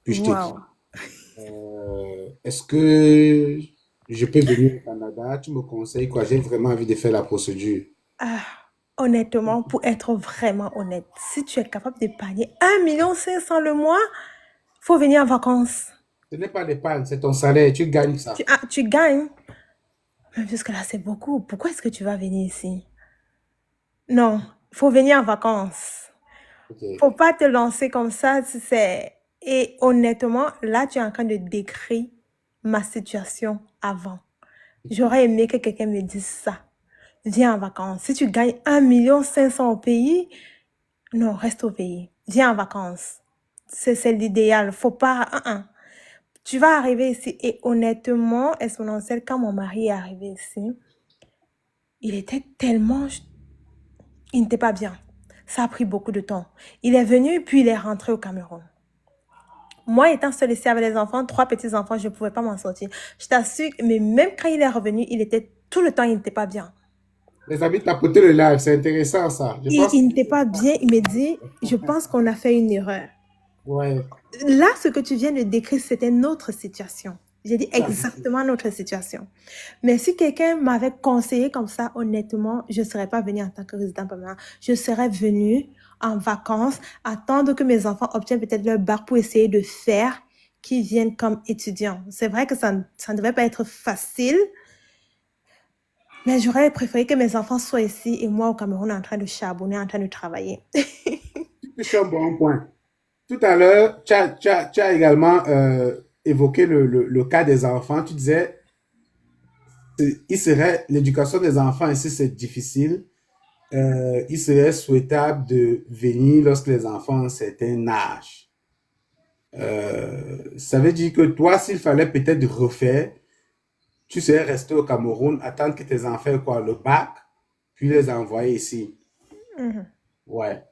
Puis je te dis, Wow. est-ce que je peux venir au Canada? Tu me conseilles quoi? J'ai vraiment envie de faire la procédure. Ah, honnêtement, pour être vraiment honnête, si tu es capable d'épargner 1,5 million le mois, faut venir en vacances. Ce n'est pas l'épargne, c'est ton salaire, tu gagnes ça. Tu gagnes. Mais jusque-là, c'est beaucoup. Pourquoi est-ce que tu vas venir ici? Non, il faut venir en vacances. Ok. Faut pas te lancer comme ça. Et honnêtement, là, tu es en train de décrire ma situation avant. J'aurais aimé que quelqu'un me dise ça. Viens en vacances. Si tu gagnes 1,5 million au pays, non, reste au pays. Viens en vacances. C'est l'idéal. Faut pas. Tu vas arriver ici. Et honnêtement, exponentiel, quand mon mari est arrivé ici, il était tellement. Il n'était pas bien. Ça a pris beaucoup de temps. Il est venu, puis il est rentré au Cameroun. Moi, étant seule ici avec les enfants, 3 petits-enfants, je ne pouvais pas m'en sortir. Je t'assure, mais même quand il est revenu, il était tout le temps, il n'était pas bien. Les amis, tapoter le live, c'est intéressant ça. Je pense Il que... n'était pas bien. Il me dit, je pense qu'on a fait une erreur. Ouais, Là, ce que tu viens de décrire, c'était notre situation. J'ai dit tout à fait. exactement notre situation. Mais si quelqu'un m'avait conseillé comme ça, honnêtement, je ne serais pas venue en tant que résident permanent. Je serais venue en vacances, attendre que mes enfants obtiennent peut-être leur bac pour essayer de faire qu'ils viennent comme étudiants. C'est vrai que ça ne devait pas être facile, mais j'aurais préféré que mes enfants soient ici et moi au Cameroun en train de charbonner, en train de travailler. Tu touches un bon point. Tout à l'heure, tu as également évoqué le cas des enfants. Tu disais, l'éducation des enfants ici, c'est difficile. Il serait souhaitable de venir lorsque les enfants ont un certain âge. Ça veut dire que toi, s'il fallait peut-être refaire, tu serais resté au Cameroun, attendre que tes enfants aient quoi, le bac, puis les envoyer ici. Mhm. Ouais.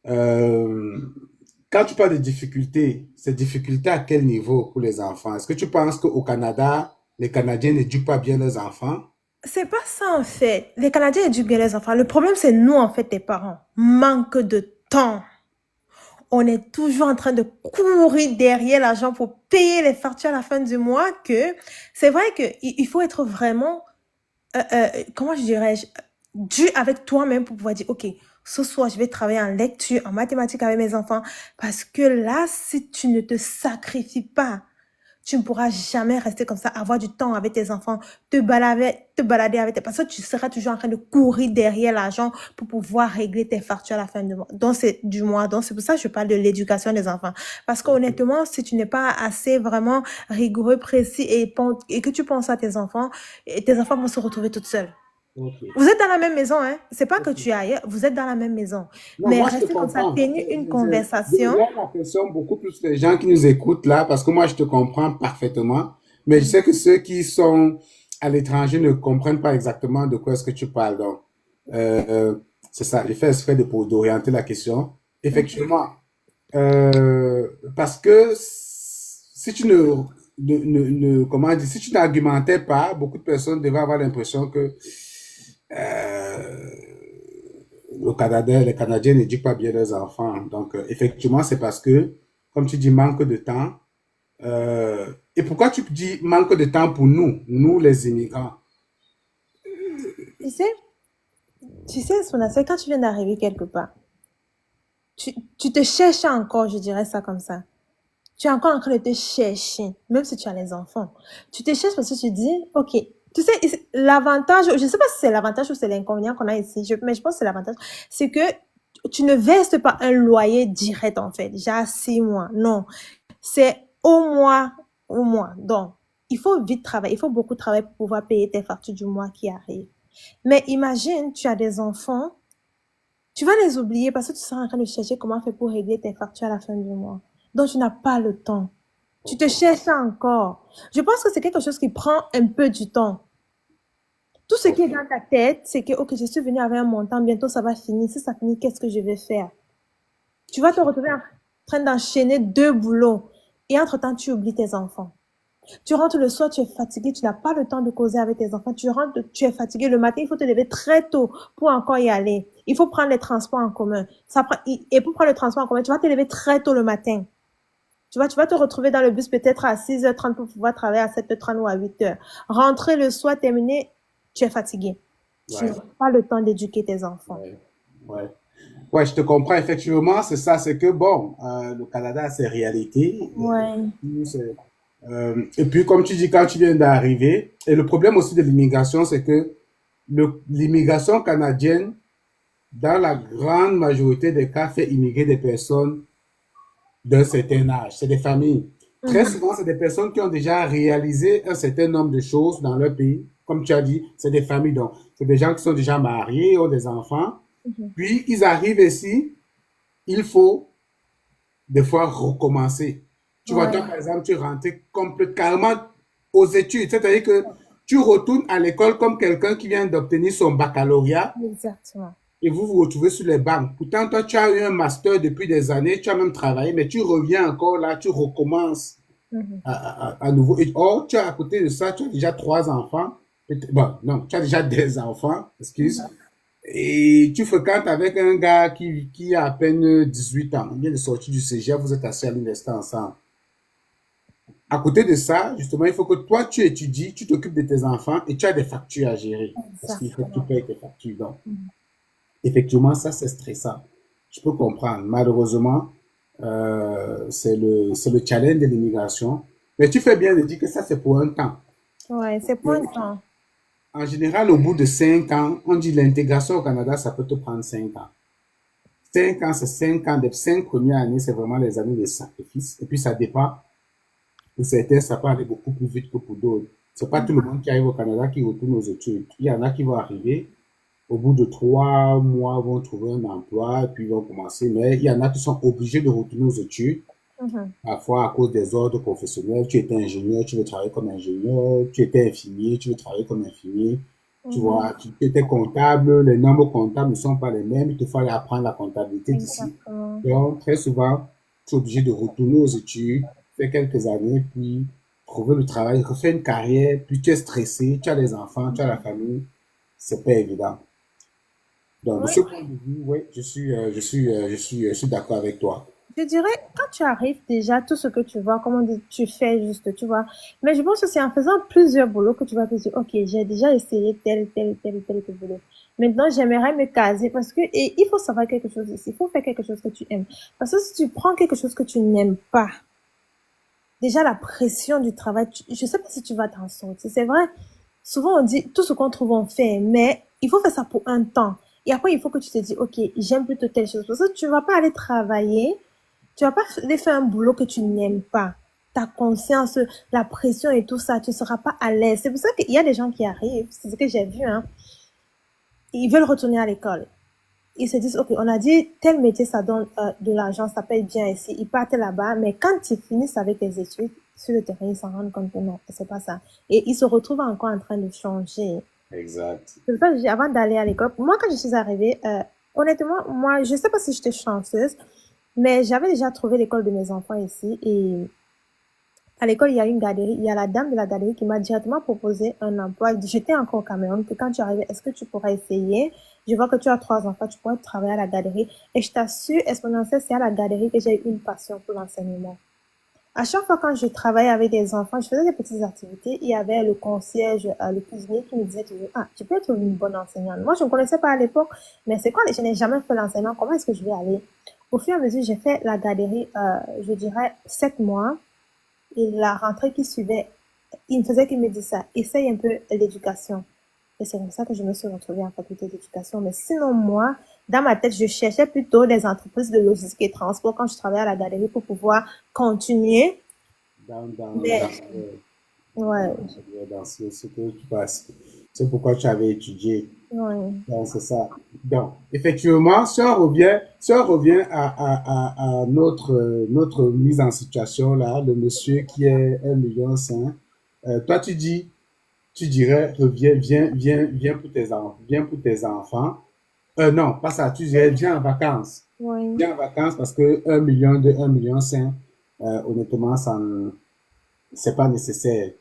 Euh, Quand tu parles de difficultés, c'est difficultés à quel niveau pour les enfants? Est-ce que tu penses qu'au Canada, les Canadiens n'éduquent pas bien leurs enfants? C'est pas ça en fait. Les Canadiens éduquent bien les enfants. Le problème, c'est nous en fait, les parents. Manque de temps. On est toujours en train de courir derrière l'argent pour payer les factures à la fin du mois. Que c'est vrai que il faut être vraiment, comment je dirais, dû avec toi-même pour pouvoir dire, ok, ce soir je vais travailler en lecture, en mathématiques avec mes enfants, parce que là, si tu ne te sacrifies pas, tu ne pourras jamais rester comme ça, avoir du temps avec tes enfants, te balader avec tes... Parce que tu seras toujours en train de courir derrière l'argent pour pouvoir régler tes factures à la fin du mois. Donc, c'est pour ça que je parle de l'éducation des enfants. Parce qu'honnêtement, si tu n'es pas assez vraiment rigoureux, précis et que tu penses à tes enfants vont se retrouver toutes seules. Ok, Vous êtes dans la même maison, hein? C'est pas que ok. tu es ailleurs, vous êtes dans la même maison. Non, Mais moi, je te restez comme ça, comprends. tenez une Je conversation. lève la question beaucoup plus les gens qui nous écoutent là, parce que moi, je te comprends parfaitement. Mais je sais que ceux qui sont à l'étranger ne comprennent pas exactement de quoi est-ce que tu parles. Donc, c'est ça. J'ai fait exprès d'orienter la question. Effectivement, parce que si tu comment dire, si tu n'argumentais pas, beaucoup de personnes devaient avoir l'impression que euh, les Canadiens n'éduquent pas bien leurs enfants. Donc, effectivement, c'est parce que, comme tu dis, manque de temps. Et pourquoi tu dis manque de temps pour nous les immigrants? Tu sais, Sona, c'est quand tu viens d'arriver quelque part. Tu te cherches encore, je dirais ça comme ça. Tu es encore en train de te chercher, même si tu as les enfants. Tu te cherches parce que tu dis, OK, tu sais, l'avantage, je ne sais pas si c'est l'avantage ou c'est l'inconvénient qu'on a ici, mais je pense que c'est l'avantage, c'est que tu ne verses pas un loyer direct en fait, déjà 6 mois. Non, c'est au mois. Donc, il faut vite travailler, il faut beaucoup travailler pour pouvoir payer tes factures du mois qui arrivent. Mais imagine, tu as des enfants, tu vas les oublier parce que tu seras en train de chercher comment faire pour régler tes factures à la fin du mois. Donc, tu n'as pas le temps. Tu te cherches encore. Je pense que c'est quelque chose qui prend un peu du temps. Tout ce qui est Ok. dans ta tête, c'est que, ok, je suis venue avec un montant, bientôt ça va finir. Si ça finit, qu'est-ce que je vais faire? Tu vas te retrouver en train d'enchaîner 2 boulots. Et entre-temps, tu oublies tes enfants. Tu rentres le soir, tu es fatigué, tu n'as pas le temps de causer avec tes enfants. Tu rentres, tu es fatigué le matin, il faut te lever très tôt pour encore y aller. Il faut prendre les transports en commun. Et pour prendre le transport en commun, tu vas te lever très tôt le matin. Tu vas te retrouver dans le bus peut-être à 6h30 pour pouvoir travailler à 7h30 ou à 8h. Rentrer le soir, terminer, tu es fatigué. Tu n'as Ouais, pas le temps d'éduquer tes enfants. ouais, ouais. Ouais, je te comprends, effectivement, c'est ça, c'est que bon, le Canada a ses réalités. Ouais. Et puis, comme tu dis, quand tu viens d'arriver, et le problème aussi de l'immigration, c'est que l'immigration canadienne, dans la grande majorité des cas, fait immigrer des personnes d'un certain âge. C'est des familles. Très Mhm. souvent, c'est des personnes qui ont déjà réalisé un certain nombre de choses dans leur pays. Comme tu as dit, c'est des familles. Donc, c'est des gens qui sont déjà mariés, ont des enfants. Mhm. Puis, ils arrivent ici, il faut des fois recommencer. Tu vois, toi, Ouais, par exemple, tu rentres complètement aux études. C'est-à-dire que tu retournes à l'école comme quelqu'un qui vient d'obtenir son baccalauréat exactement. et vous vous retrouvez sur les bancs. Pourtant, toi, tu as eu un master depuis des années, tu as même travaillé, mais tu reviens encore là, tu recommences Mhm. à nouveau. Et, or, tu as à côté de ça, tu as déjà trois enfants. Bon, non, tu as déjà des enfants, excuse. Et tu fréquentes avec un gars qui a à peine 18 ans. Il vient de sortir du cégep, vous êtes assis à l'université ensemble. À côté de ça, justement, il faut que toi, tu étudies, tu t'occupes de tes enfants et tu as des factures à gérer. Parce qu'il faut que tu Exactement. payes tes factures. Donc, Mhm. effectivement, ça, c'est stressant. Je peux comprendre. Malheureusement, c'est le challenge de l'immigration. Mais tu fais bien de dire que ça, c'est pour un temps. Ouais, c'est pour un temps. En général, au bout de 5 ans, on dit l'intégration au Canada, ça peut te prendre 5 ans. 5 ans, c'est 5 ans. Les 5 premières années, c'est vraiment les années de sacrifice. Et puis, ça dépend. Pour certains, ça peut aller beaucoup plus vite que pour d'autres. C'est pas tout le monde qui arrive au Canada qui retourne aux études. Il y en a qui vont arriver, au bout de 3 mois, vont trouver un emploi, et puis vont commencer. Mais il y en a qui sont obligés de retourner aux études, Mhm. parfois à cause des ordres professionnels. Tu étais ingénieur, tu veux travailler comme ingénieur. Tu étais infirmier, tu veux travailler comme infirmier. Tu Mhm. vois, tu étais comptable, les nombres comptables ne sont pas les mêmes. Il te fallait apprendre la comptabilité d'ici. Exactement. Donc, très souvent, tu es obligé de retourner aux études, faire quelques années, puis trouver le travail, refaire une carrière, puis tu es stressé, tu as les enfants, tu as la famille. C'est pas évident. Donc, de Oui, ce point de vue, oui, je suis d'accord avec toi. je dirais, quand tu arrives déjà, tout ce que tu vois, comment on dit, tu fais juste, tu vois. Mais je pense que c'est en faisant plusieurs boulots que tu vas te dire, OK, j'ai déjà essayé tel boulot. Maintenant, j'aimerais me caser parce que, et il faut savoir quelque chose ici. Il faut faire quelque chose que tu aimes. Parce que si tu prends quelque chose que tu n'aimes pas, déjà la pression du travail, je sais pas si tu vas t'en sortir. C'est vrai, souvent on dit tout ce qu'on trouve on fait, mais il faut faire ça pour un temps. Et après, il faut que tu te dis, OK, j'aime plutôt telle chose. Parce que tu vas pas aller travailler, tu vas pas aller faire un boulot que tu n'aimes pas. Ta conscience, la pression et tout ça, tu seras pas à l'aise. C'est pour ça qu'il y a des gens qui arrivent, c'est ce que j'ai vu, hein. Ils veulent retourner à l'école. Ils se disent, OK, on a dit tel métier, ça donne de l'argent, ça paye bien ici. Ils partent là-bas, mais quand ils finissent avec les études, sur le terrain, ils s'en rendent compte que non, c'est pas ça. Et ils se retrouvent encore en train de changer. Exact. C'est pour ça que je dis, avant d'aller à l'école, moi, quand je suis arrivée, honnêtement, moi, je sais pas si j'étais chanceuse, mais j'avais déjà trouvé l'école de mes enfants ici. Et à l'école, il y a une garderie. Il y a la dame de la garderie qui m'a directement proposé un emploi. J'étais encore au Cameroun, que quand tu arrives, est-ce que tu pourras essayer? Je vois que tu as trois enfants, tu pourrais travailler à la garderie. Et je t'assure, exponentielle, c'est à la garderie que j'ai eu une passion pour l'enseignement. À chaque fois quand je travaillais avec des enfants, je faisais des petites activités. Il y avait le concierge, le cuisinier qui me disait toujours, ah, tu peux être une bonne enseignante. Moi, je ne connaissais pas à l'époque, mais c'est quand je n'ai jamais fait l'enseignement, comment est-ce que je vais aller? Au fur et à mesure, j'ai fait la garderie, je dirais, 7 mois. Et la rentrée qui suivait, il ne faisait qu'il me dise ça, essaye un peu l'éducation. Et c'est comme ça que je me suis retrouvée en faculté d'éducation. Mais sinon, moi, dans ma tête, je cherchais plutôt des entreprises de logistique et transport quand je travaillais à la galerie pour pouvoir continuer. Dans, dans, dans, Mais, ouais, dans ce que tu passes. C'est pourquoi tu avais étudié. ouais. Donc, c'est ça. Donc, effectivement, si on revient à notre, notre mise en situation, là, le monsieur qui est 1,5 million, toi, tu dirais, reviens, viens pour viens pour tes enfants. Non, pas ça, tu dirais, viens en vacances. Ouais. Viens en vacances parce que 1 million de 1,5 million, honnêtement, c'est pas nécessaire.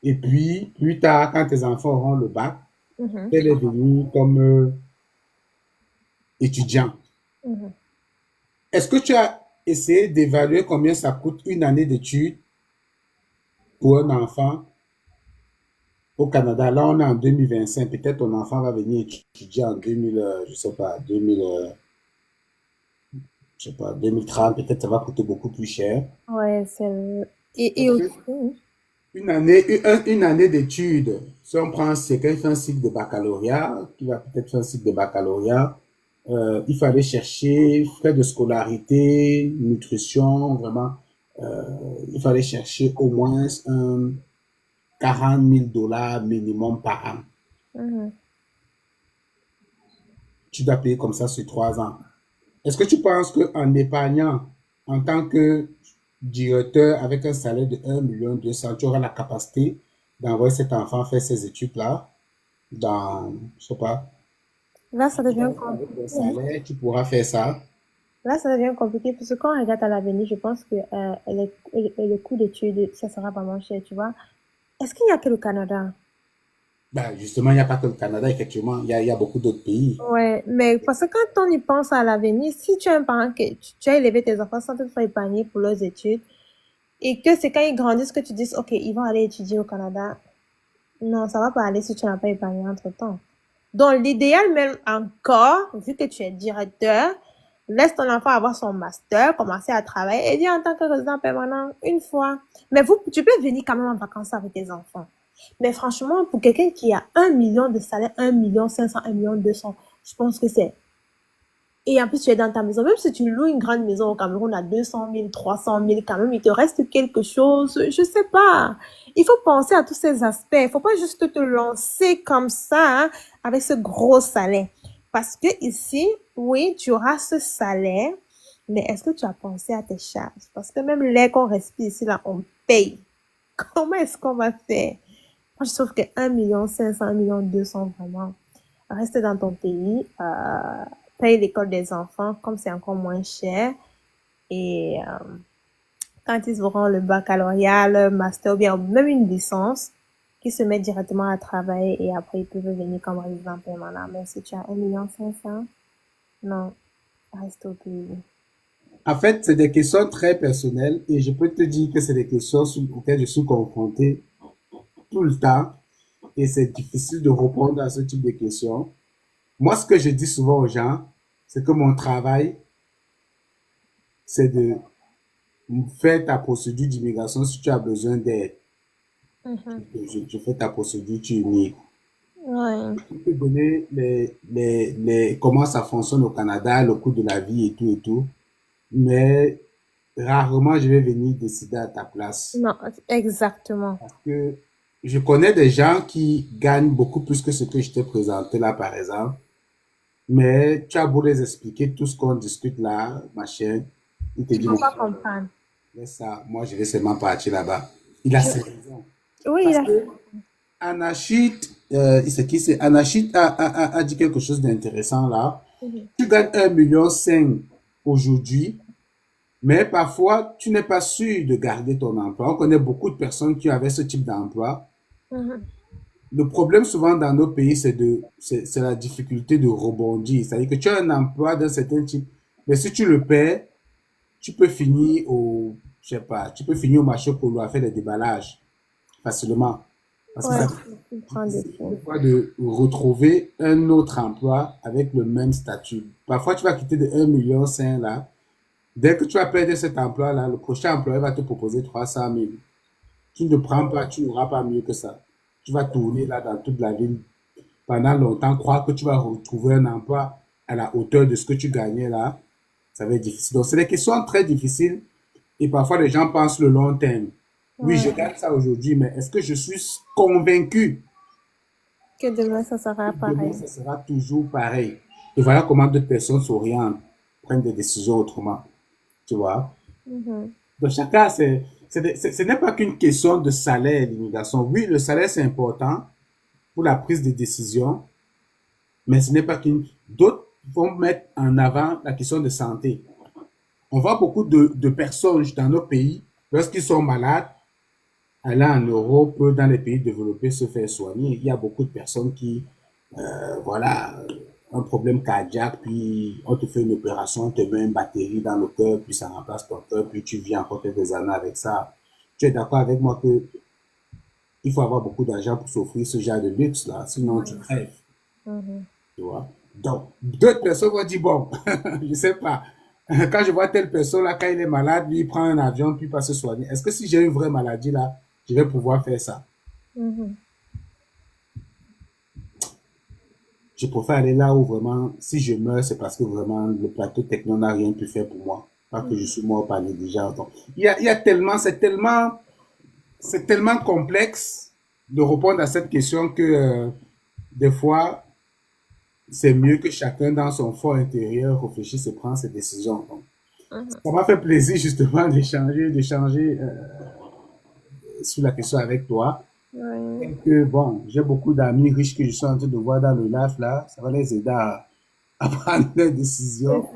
Et puis, plus tard, quand tes enfants auront le bac, Mhm, elle est venue comme étudiant. mhm. Est-ce que tu as essayé d'évaluer combien ça coûte une année d'études pour un enfant au Canada? Là, on est en 2025. Peut-être ton enfant va venir étudier en 2000, je sais pas, 2000, je sais pas, 2030. Peut-être ça va coûter beaucoup plus cher. Ouais, c'est... Et Est-ce aussi, que, une année d'études, si on prend quelqu'un qui fait un cycle de baccalauréat, qui va peut-être faire un cycle de baccalauréat, il fallait chercher frais de scolarité, nutrition, vraiment, il fallait chercher au moins un 40 000 $ minimum par an. Mhm. Tu dois payer comme ça sur 3 ans. Est-ce que tu penses qu'en épargnant, en tant que directeur avec un salaire de 1,2 million, tu auras la capacité d'envoyer cet enfant faire ses études-là dans, je sais pas, Là, ça devient avec le compliqué. salaire, tu pourras faire ça? Là, ça devient compliqué parce que quand on regarde à l'avenir, je pense que le coût d'études, ça sera vraiment cher, tu vois. Est-ce qu'il n'y a que le Canada? Ben, justement, il n'y a pas que le Canada, effectivement, il y a beaucoup d'autres pays. Ouais, mais parce que quand on y pense à l'avenir, si tu es un parent que tu as élevé tes enfants sans te faire épargner pour leurs études, et que c'est quand ils grandissent que tu dis, OK, ils vont aller étudier au Canada, non, ça va pas aller si tu n'as pas épargné entre-temps. Donc, l'idéal même encore, vu que tu es directeur, laisse ton enfant avoir son master, commencer à travailler et dire en tant que résident permanent une fois. Mais tu peux venir quand même en vacances avec tes enfants. Mais franchement, pour quelqu'un qui a 1 million de salaire, 1,5 million, 1,2 million, je pense que c'est. Et en plus, tu es dans ta maison. Même si tu loues une grande maison au Cameroun à 200 000, 300 000, quand même, il te reste quelque chose. Je sais pas. Il faut penser à tous ces aspects. Il faut pas juste te lancer comme ça, hein, avec ce gros salaire. Parce que ici, oui, tu auras ce salaire, mais est-ce que tu as pensé à tes charges? Parce que même l'air qu'on respire ici, là, on paye. Comment est-ce qu'on va faire? Moi, je trouve que 1,5 million, 1,2 million, vraiment, reste dans ton pays, paye l'école des enfants, comme c'est encore moins cher. Et quand ils auront le baccalauréat, le master, ou bien même une licence, qu'ils se mettent directement à travailler et après ils peuvent venir comme résident permanent. Mais si tu as 1,5 million, non, reste au pays. En fait, c'est des questions très personnelles et je peux te dire que c'est des questions auxquelles je suis confronté tout le temps et c'est difficile de répondre à ce type de questions. Moi, ce que je dis souvent aux gens, c'est que mon travail, c'est de faire ta procédure d'immigration si tu as besoin d'aide. Mhm. Je fais ta procédure, tu immigres. Ouais. Je peux donner comment ça fonctionne au Canada, le coût de la vie et tout, mais rarement je vais venir décider à ta place. Non, exactement. Parce que je connais des gens qui gagnent beaucoup plus que ce que je t'ai présenté là, par exemple, mais tu as beau les expliquer tout ce qu'on discute là, machin, il te Ils dit, vont bon, pas comprendre. laisse ça, moi je vais seulement partir là-bas. Il a Je... ses raisons. Oui, il Parce a... que Anachit, c'est qui c'est? Anachit a dit quelque chose d'intéressant là. Mhm. Tu gagnes 1,5 million aujourd'hui, mais parfois tu n'es pas sûr de garder ton emploi. On connaît beaucoup de personnes qui avaient ce type d'emploi. Mhm. Le problème souvent dans nos pays, c'est la difficulté de rebondir. C'est-à-dire que tu as un emploi d'un certain type, mais si tu le perds, tu peux finir je sais pas, tu peux finir au marché pour à faire des déballages facilement. Parce que Ouais, ça je c'est prends des difficile des choses. fois de retrouver un autre emploi avec le même statut. Parfois, tu vas quitter de 1,5 million là. Dès que tu vas perdre cet emploi-là, le prochain employeur va te proposer 300 000. Tu ne prends pas, tu n'auras pas mieux que ça. Tu vas tourner là dans toute la ville pendant longtemps, croire que tu vas retrouver un emploi à la hauteur de ce que tu gagnais là, ça va être difficile. Donc, c'est des questions très difficiles et parfois les gens pensent le long terme. Oui, je Ouais. gagne ça aujourd'hui, mais est-ce que je suis convaincu Que demain, ça sera que demain, pareil. ça sera toujours pareil? Et voilà comment d'autres personnes s'orientent, prennent des décisions autrement, tu vois. Mhm. Donc, chacun, ce n'est pas qu'une question de salaire, l'immigration. Oui, le salaire, c'est important pour la prise de décision, mais ce n'est pas qu'une. D'autres vont mettre en avant la question de santé. On voit beaucoup de personnes dans nos pays, lorsqu'ils sont malades, aller en Europe, dans les pays développés, se faire soigner. Il y a beaucoup de personnes qui, voilà, un problème cardiaque, puis on te fait une opération, on te met une batterie dans le cœur, puis ça remplace ton cœur, puis tu vis encore quelques années avec ça. Tu es d'accord avec moi que il faut avoir beaucoup d'argent pour s'offrir ce genre de luxe là, sinon tu Ouais. crèves, Mhm. tu vois. Donc, d'autres personnes vont dire, bon, je sais pas, quand je vois telle personne là, quand il est malade, lui, il prend un avion, puis il va se soigner. Est-ce que si j'ai une vraie maladie là, je vais pouvoir faire ça. Mhm. Je préfère aller là où vraiment, si je meurs, c'est parce que vraiment le plateau techno n'a rien pu faire pour moi. Pas que je suis mort par négligence. Donc, il y a tellement, c'est tellement complexe de répondre à cette question que des fois, c'est mieux que chacun dans son fort intérieur réfléchisse et prenne ses décisions. Donc, Mhm. ça m'a fait plaisir justement d'échanger sur la question avec toi. Ouais. Et que bon, j'ai beaucoup d'amis riches que je suis en train de voir dans le live là. Ça va les aider à prendre leurs décisions.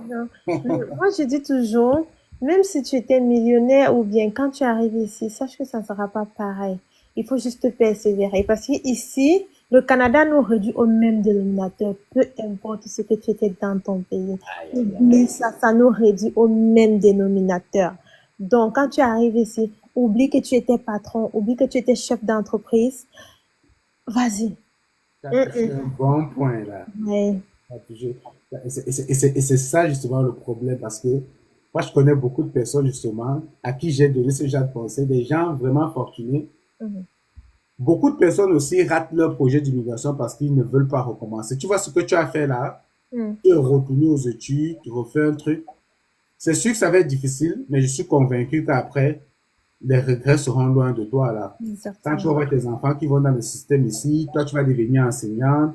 Président. Moi, je dis toujours, même si tu étais millionnaire ou bien quand tu arrives ici, sache que ça ne sera pas pareil. Il faut juste persévérer parce qu'ici, le Canada nous réduit au même dénominateur, peu importe ce que tu étais dans ton pays. Aïe, aïe, Oublie aïe. ça, ça nous réduit au même dénominateur. Donc, quand tu arrives ici, oublie que tu étais patron, oublie que tu étais chef d'entreprise. Vas-y. Tu as touché Mm, un bon point là. ouais. Tu as touché- et c'est ça justement le problème parce que moi je connais beaucoup de personnes justement à qui j'ai donné ce genre de conseils, des gens vraiment fortunés. Mhm. Beaucoup de personnes aussi ratent leur projet d'immigration parce qu'ils ne veulent pas recommencer. Tu vois ce que tu as fait là? Mm. Tu es retourné aux études, tu refais un truc. C'est sûr que ça va être difficile, mais je suis convaincu qu'après, les regrets seront loin de toi là. Quand tu vas Exactement. voir tes enfants qui vont dans le système ici, toi tu vas devenir enseignant.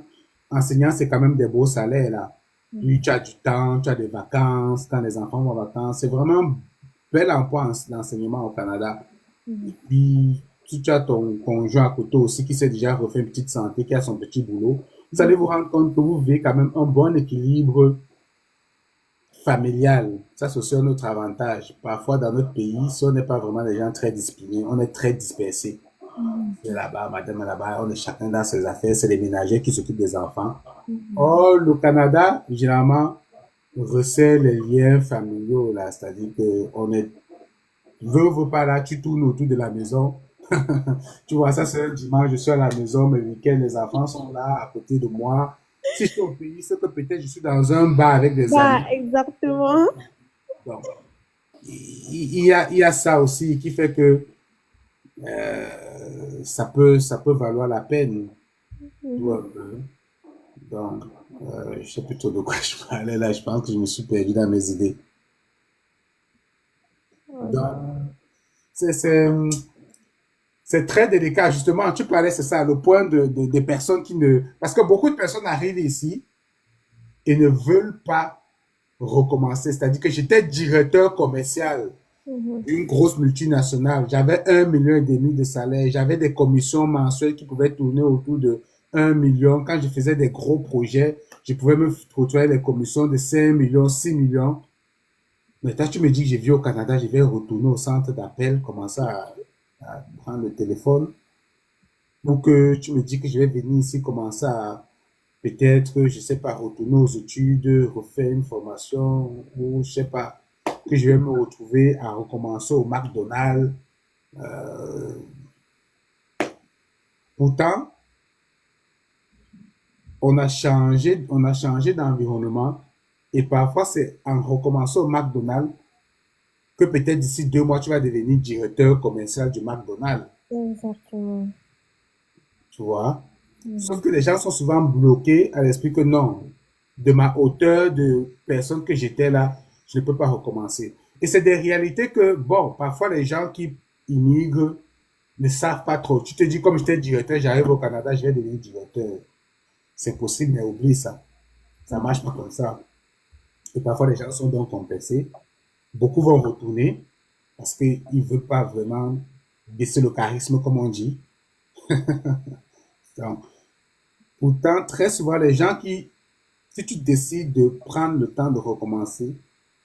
Enseignant, c'est quand même des beaux salaires là. Puis tu as du temps, tu as des vacances, quand les enfants vont en vacances. C'est vraiment un bel emploi d'enseignement au Canada. Et Mhm. puis, si tu as ton conjoint à côté aussi qui s'est déjà refait une petite santé, qui a son petit boulot, vous allez vous rendre compte que vous vivez quand même un bon équilibre familial. Ça, c'est aussi un autre avantage. Parfois, dans notre pays, si on n'est pas vraiment des gens très disciplinés, on est très dispersés. Mhm. C'est là-bas, madame est là-bas, on est chacun dans ses affaires, c'est les ménagers qui s'occupent des enfants. Mhm. Or, le Canada, généralement, resserre les liens familiaux, là. C'est-à-dire que on est, veut pas là, tu tournes autour de la maison. Tu vois, ça, c'est un dimanche, je suis à la maison, mes week-ends, les enfants sont là, à côté de moi. Si je suis au pays, c'est que peut-être je suis dans un bar avec des Bah, amis. exactement. Donc, il y a ça aussi qui fait que ça peut valoir la peine. Tu vois Mhm. un peu. Donc, je sais plus trop de quoi je parlais là. Je pense que je me suis perdu dans mes idées. Donc, c'est, c'est, c'est très délicat. Justement, tu parlais, c'est ça, le point des personnes qui ne... Parce que beaucoup de personnes arrivent ici et ne veulent pas recommencer. C'est-à-dire que j'étais directeur commercial Mhm. d'une grosse multinationale. J'avais 1,5 million de salaire. J'avais des commissions mensuelles qui pouvaient tourner autour de 1 million. Quand je faisais des gros projets, je pouvais me retrouver des commissions de 5 millions, 6 millions. Mais quand tu me dis que je vis au Canada, je vais retourner au centre d'appel, commencer à prendre le téléphone. Ou que tu me dis que je vais venir ici commencer à peut-être, je sais pas, retourner aux études, refaire une formation, ou je sais pas, que je vais me retrouver à recommencer au McDonald's. Pourtant, on a changé d'environnement et parfois c'est en recommençant au McDonald's que peut-être d'ici 2 mois, tu vas devenir directeur commercial du McDonald's, Exactement. tu vois. Sauf Mhm. que les gens sont souvent bloqués à l'esprit que non, de ma hauteur de personne que j'étais là, je ne peux pas recommencer. Et c'est des réalités que, bon, parfois les gens qui immigrent ne savent pas trop. Tu te dis, comme j'étais directeur, j'arrive au Canada, je vais devenir directeur. C'est possible, mais oublie ça. Ça marche pas comme ça. Et parfois, les gens sont donc complexés. Beaucoup vont retourner parce qu'ils ne veulent pas vraiment baisser le charisme, comme on dit. Donc, pourtant, très souvent, les gens qui, si tu décides de prendre le temps de recommencer,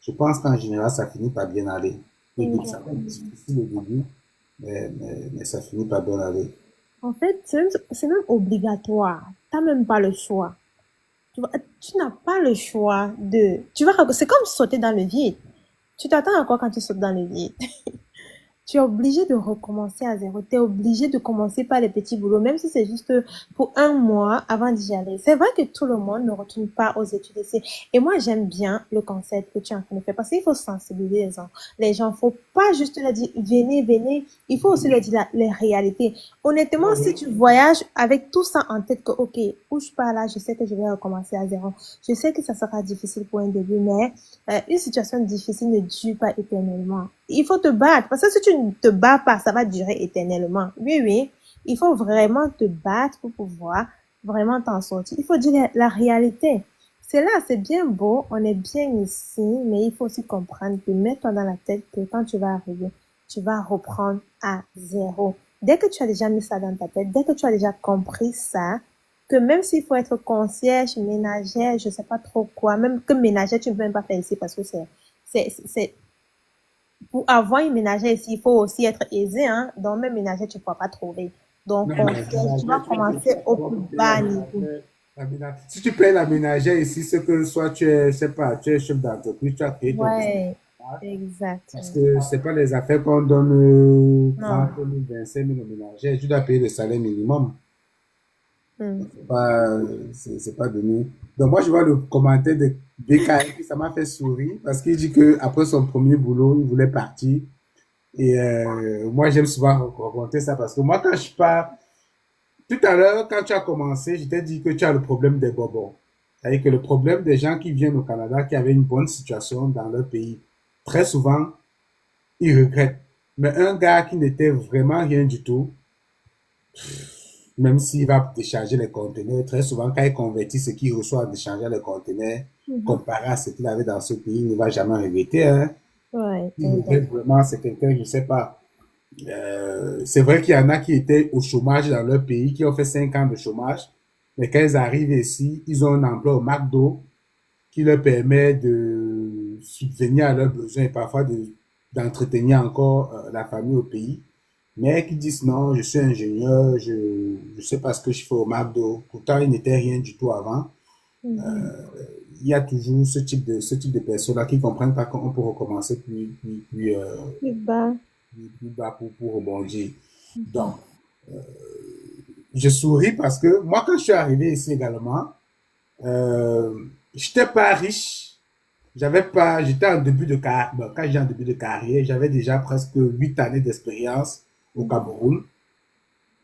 je pense qu'en général, ça finit par bien aller. Le début, ça va être Exactement. difficile au début, mais ça finit par bien aller. En fait, c'est même obligatoire. Tu n'as même pas le choix. Tu vois, tu n'as pas le choix de... Tu vas, c'est comme sauter dans le vide. Tu t'attends à quoi quand tu sautes dans le vide? tu es obligé de recommencer à zéro. Tu es obligé de commencer par les petits boulots, même si c'est juste pour un mois avant d'y aller. C'est vrai que tout le monde ne retourne pas aux études ici. Et moi, j'aime bien le concept que tu es en train de faire parce qu'il faut sensibiliser les gens. Les gens, faut pas juste leur dire venez, venez. Il faut aussi leur dire les réalités. Honnêtement, si tu voyages avec tout ça en tête que, ok, où je pars là, je sais que je vais recommencer à zéro. Je sais que ça sera difficile pour un début, mais une situation difficile ne dure pas éternellement. Il faut te battre. Parce que si tu ne te bats pas, ça va durer éternellement. Oui, oui. Il faut vraiment te battre pour pouvoir vraiment t'en sortir. Il faut dire la réalité. C'est là, c'est bien beau, on est bien ici, mais il faut aussi comprendre que mets-toi dans la tête que quand tu vas arriver, tu vas reprendre à zéro. Dès que tu as déjà mis ça dans ta tête, dès que tu as déjà compris ça, que même s'il faut être concierge, ménagère, je sais pas trop quoi, même que ménagère, tu ne peux même pas faire ici parce que c'est, pour avoir une ménagère ici, il faut aussi être aisé, hein. Donc, même ménagère, tu ne pourras pas trouver. Donc, Non, mais concierge, tu vas commencer au plus bas niveau. si tu payes la ménagère ici, c'est que soit tu es, je sais pas, tu es chef d'entreprise, tu as créé ton business. Ouais, Parce exactement. que c'est pas les affaires qu'on donne Non. 30 000, 25 000 aux ménagères. Tu dois payer le salaire minimum. Hmm. Pas, c'est pas donné. Donc moi, je vois le commentaire de BKM, puis ça m'a fait sourire parce qu'il dit que après son premier boulot, il voulait partir. Et moi, j'aime souvent raconter ça parce que moi, quand je pars, tout à l'heure, quand tu as commencé, je t'ai dit que tu as le problème des bobos. C'est-à-dire que le problème des gens qui viennent au Canada, qui avaient une bonne situation dans leur pays, très souvent, ils regrettent. Mais un gars qui n'était vraiment rien du tout, même s'il va décharger les conteneurs, très souvent, quand il convertit ce qu'il reçoit en déchargeant les conteneurs, Mhm. comparé à ce qu'il avait dans ce pays, il ne va jamais regretter. Hein. Ouais, Il exact. regrette vraiment, c'est quelqu'un, je ne sais pas. C'est vrai qu'il y en a qui étaient au chômage dans leur pays, qui ont fait 5 ans de chômage, mais quand ils arrivent ici, ils ont un emploi au McDo qui leur permet de subvenir à leurs besoins et parfois d'entretenir encore la famille au pays. Mais qui disent non, je suis ingénieur, je sais pas ce que je fais au McDo. Pourtant, il n'était rien du tout avant. Mhm. Il y a toujours ce type de personnes-là qui comprennent pas qu'on peut recommencer Plus bas. plus bas pour rebondir. Mhm. Donc, je souris parce que moi, quand je suis arrivé ici également, j'étais pas riche. J'avais pas, j'étais en début de carrière. Bon, quand j'ai en début de carrière, j'avais déjà presque 8 années d'expérience au Mhm. Cameroun.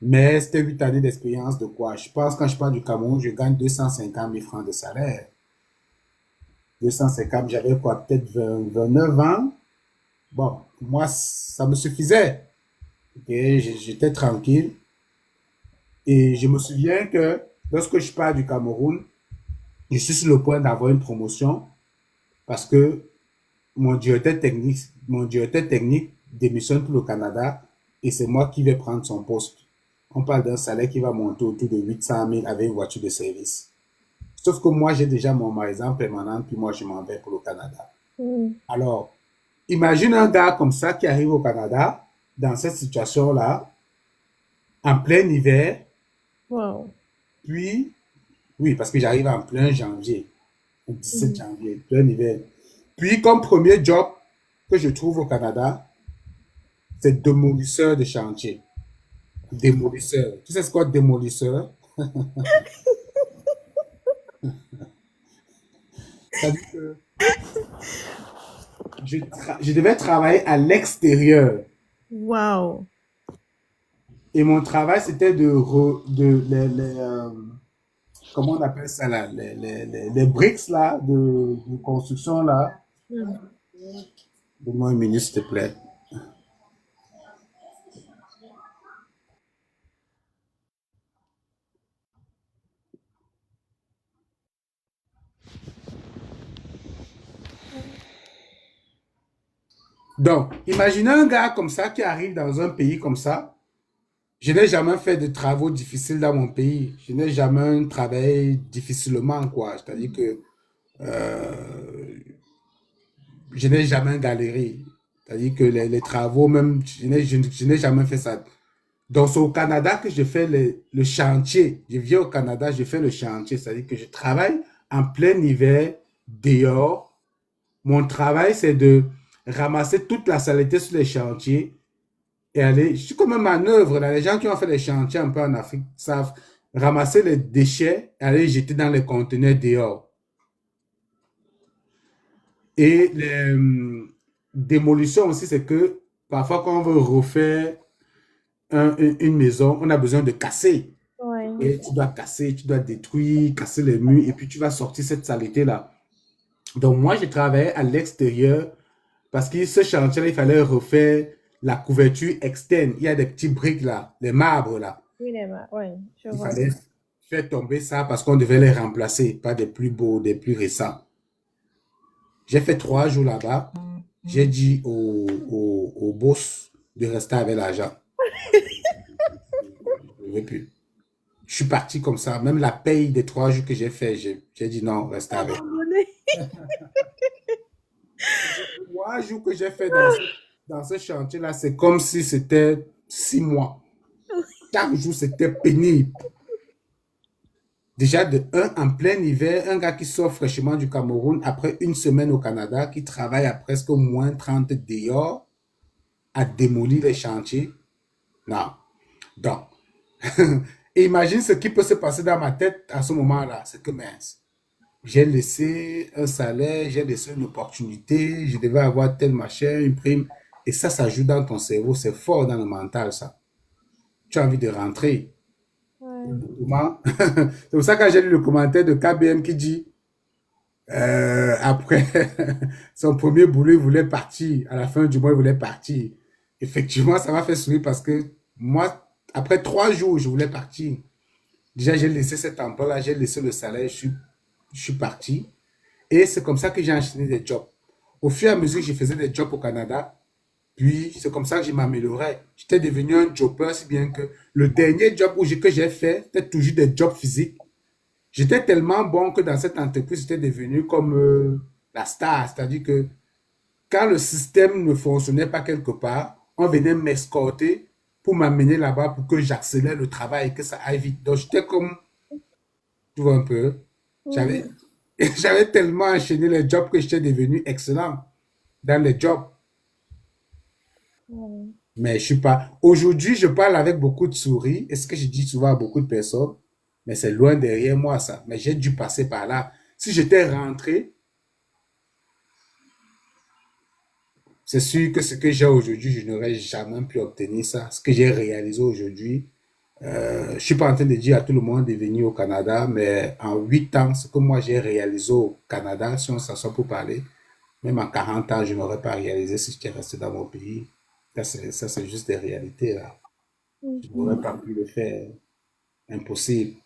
Mais c'était 8 années d'expérience de quoi? Je pense quand je pars du Cameroun, je gagne 250 000 francs de salaire. 250, j'avais quoi? Peut-être 29 ans. Bon, moi, ça me suffisait. Ok, j'étais tranquille. Et je me souviens que lorsque je pars du Cameroun, je suis sur le point d'avoir une promotion parce que mon directeur technique démissionne pour le Canada et c'est moi qui vais prendre son poste. On parle d'un salaire qui va monter autour de 800 000 avec une voiture de service. Sauf que moi, j'ai déjà mon maison permanente, puis moi, je m'en vais pour le Canada. Mhm. Alors, imagine un gars comme ça qui arrive au Canada, dans cette situation-là, en plein hiver, Wow. puis, oui, parce que j'arrive en plein janvier, le 17 Mhm. janvier, plein hiver. Puis, comme premier job que je trouve au Canada, c'est démolisseur de chantier. Démolisseur. Tu sais ce qu'est démolisseur? C'est-à-dire que je devais travailler à l'extérieur. Wow. Et mon travail, c'était comment on appelle ça là, les bricks là, de construction là. Mhm. Donne-moi une minute, s'il te plaît. Donc, imaginez un gars comme ça qui arrive dans un pays comme ça. Je n'ai jamais fait de travaux difficiles dans mon pays. Je n'ai jamais travaillé difficilement, quoi. C'est-à-dire que euh, je n'ai jamais galéré. C'est-à-dire que les travaux, même, je n'ai jamais fait ça. Donc, c'est au Canada que je fais le chantier. Je viens au Canada, je fais le chantier. C'est-à-dire que je travaille en plein hiver, dehors. Mon travail, c'est de ramasser toute la saleté sur les chantiers et aller, je suis comme une manœuvre, là. Les gens qui ont fait des chantiers un peu en Afrique savent ramasser les déchets et aller les jeter dans les conteneurs dehors. Et les démolitions aussi, c'est que parfois quand on veut refaire une maison, on a besoin de casser. Ouais. Et tu dois casser, tu dois détruire, casser les murs, et puis tu vas sortir cette saleté-là. Donc moi, je travaillais à l'extérieur parce que ce chantier-là, il fallait refaire la couverture externe. Il y a des petits briques là, des marbres là. Oui, ouais, je Il vois fallait ça. faire tomber ça parce qu'on devait les remplacer par des plus beaux, des plus récents. J'ai fait 3 jours là-bas. J'ai dit au boss de rester avec l'argent. Je ne veux plus. Je suis parti comme ça. Même la paye des 3 jours que j'ai fait, j'ai dit non, restez avec. Abandonné. 3 jours que j'ai fait dans ce chantier-là, c'est comme si c'était 6 mois. Chaque jour, c'était pénible. Déjà, de un, en plein hiver, un gars qui sort fraîchement du Cameroun après une semaine au Canada, qui travaille à presque moins 30 dehors, à démolir les chantiers. Non. Donc, imagine ce qui peut se passer dans ma tête à ce moment-là. C'est que mince. J'ai laissé un salaire, j'ai laissé une opportunité, je devais avoir tel machin, une prime. Et ça joue dans ton cerveau, c'est fort dans le mental, ça. Tu as envie de rentrer. Ouais. C'est pour ça que j'ai lu le commentaire de KBM qui dit, après son premier boulot, il voulait partir. À la fin du mois, il voulait partir. Effectivement, ça m'a fait sourire parce que moi, après 3 jours, je voulais partir. Déjà, j'ai laissé cet emploi-là, j'ai laissé le salaire, je suis parti. Et c'est comme ça que j'ai enchaîné des jobs. Au fur et à mesure que je faisais des jobs au Canada, puis c'est comme ça que je m'améliorais. J'étais devenu un jobber, si bien que le dernier job que j'ai fait, c'était toujours des jobs physiques. J'étais tellement bon que dans cette entreprise, j'étais devenu comme la star. C'est-à-dire que quand le système ne fonctionnait pas quelque part, on venait m'escorter pour m'amener là-bas pour que j'accélère le travail et que ça aille vite. Donc j'étais comme, tu vois un peu, j'avais Mhm. j'avais tellement enchaîné les jobs que j'étais devenu excellent dans les jobs. Ouais. Mais je suis pas. Aujourd'hui, je parle avec beaucoup de souris. Et ce que je dis souvent à beaucoup de personnes, mais c'est loin derrière moi ça. Mais j'ai dû passer par là. Si j'étais rentré, c'est sûr que ce que j'ai aujourd'hui, je n'aurais jamais pu obtenir ça. Ce que j'ai réalisé aujourd'hui, je suis pas en train de dire à tout le monde de venir au Canada, mais en 8 ans, ce que moi j'ai réalisé au Canada, si on s'assoit pour parler, même en 40 ans, je n'aurais pas réalisé si j'étais resté dans mon pays. Ça, c'est juste des réalités, là. Je n'aurais Mhm. pas pu le faire. Impossible.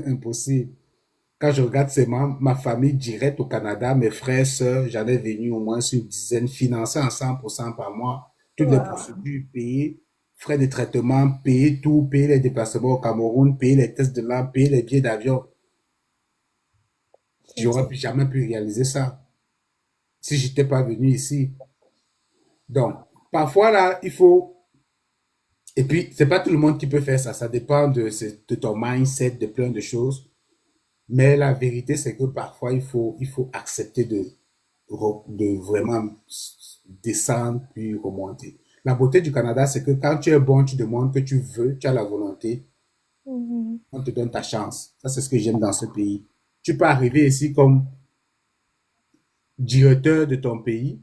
Impossible. Quand je regarde ma famille directe au Canada, mes frères, sœurs, j'en ai venu au moins une dizaine, financés en 100% par mois. Toutes les Wow. procédures payées, frais de traitement, payer tout, payer les déplacements au Cameroun, payer les tests de langue, payer les billets d'avion. J'aurais jamais pu réaliser ça si j'étais pas venu ici. Donc, parfois là, il faut. Et puis, c'est pas tout le monde qui peut faire ça. Ça dépend de ton mindset, de plein de choses. Mais la vérité, c'est que parfois, il faut accepter de vraiment descendre puis remonter. La beauté du Canada, c'est que quand tu es bon, tu demandes que tu veux, tu as la volonté, Mhm. on te donne ta chance. Ça, c'est ce que j'aime dans ce pays. Tu peux arriver ici comme directeur de ton pays.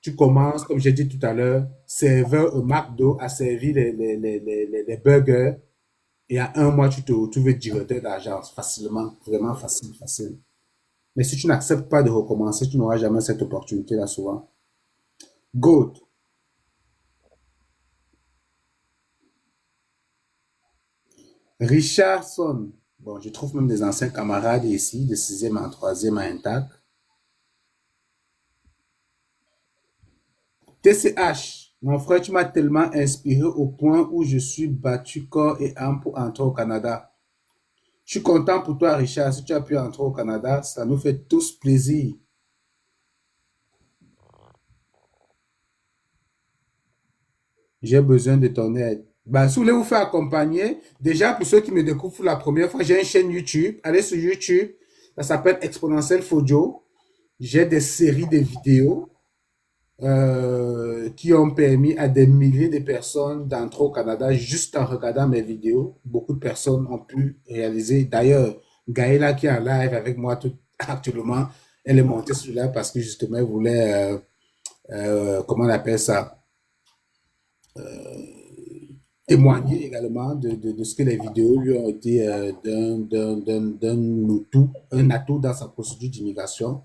Tu commences, comme j'ai dit tout à l'heure, serveur au McDo à servir les burgers. Et à un mois, tu te retrouves directeur d'agence facilement, vraiment facile, facile. Mais si tu n'acceptes pas de recommencer, tu n'auras jamais cette opportunité-là souvent. Good. Richardson. Bon, je trouve même des anciens camarades ici, de sixième en troisième à Intact. TCH. Mon frère, tu m'as tellement inspiré au point où je suis battu corps et âme pour entrer au Canada. Je suis content pour toi, Richard. Si tu as pu entrer au Canada, ça nous fait tous plaisir. J'ai besoin de ton aide. Ben, si vous voulez vous faire accompagner, déjà pour ceux qui me découvrent pour la première fois, j'ai une chaîne YouTube. Allez sur YouTube. Ça s'appelle Exponentiel Fodio. J'ai des séries de vidéos qui ont permis à des milliers de personnes d'entrer au Canada juste en regardant mes vidéos. Beaucoup de personnes ont pu réaliser. D'ailleurs, Gaëla qui est en live avec moi actuellement, elle est montée sur là parce que justement, elle voulait, comment on appelle ça, témoigner également de ce que les vidéos lui ont été un atout dans sa procédure d'immigration.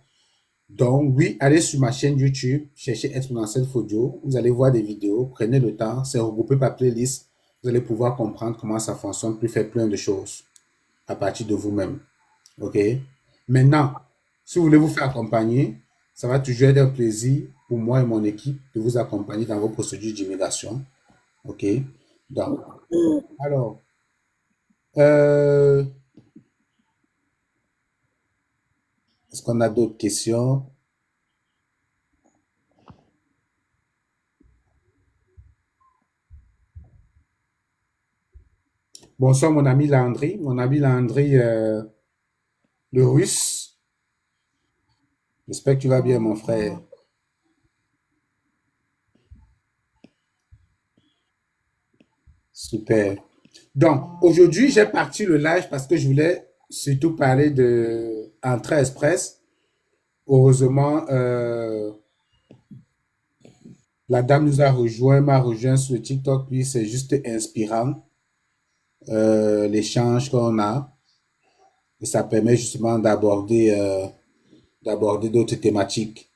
Donc, oui, allez sur ma chaîne YouTube, cherchez Exponentiel Fodio. Vous allez voir des vidéos, prenez le temps, c'est regroupé par playlist. Vous allez pouvoir comprendre comment ça fonctionne, puis faire plein de choses à partir de vous-même. OK? Maintenant, si vous voulez vous faire accompagner, ça va toujours être un plaisir pour moi et mon équipe de vous accompagner dans vos procédures d'immigration. OK? Donc, alors, euh, est-ce qu'on a d'autres questions? Bonsoir, mon ami Landry. Mon ami Landry, le russe. J'espère que tu vas bien, mon frère. Super. Donc, aujourd'hui, j'ai parti le live parce que je voulais surtout parler de Entrée Express. Heureusement, la dame m'a rejoint sur le TikTok, puis c'est juste inspirant, l'échange qu'on a. Et ça permet justement d'aborder d'autres thématiques.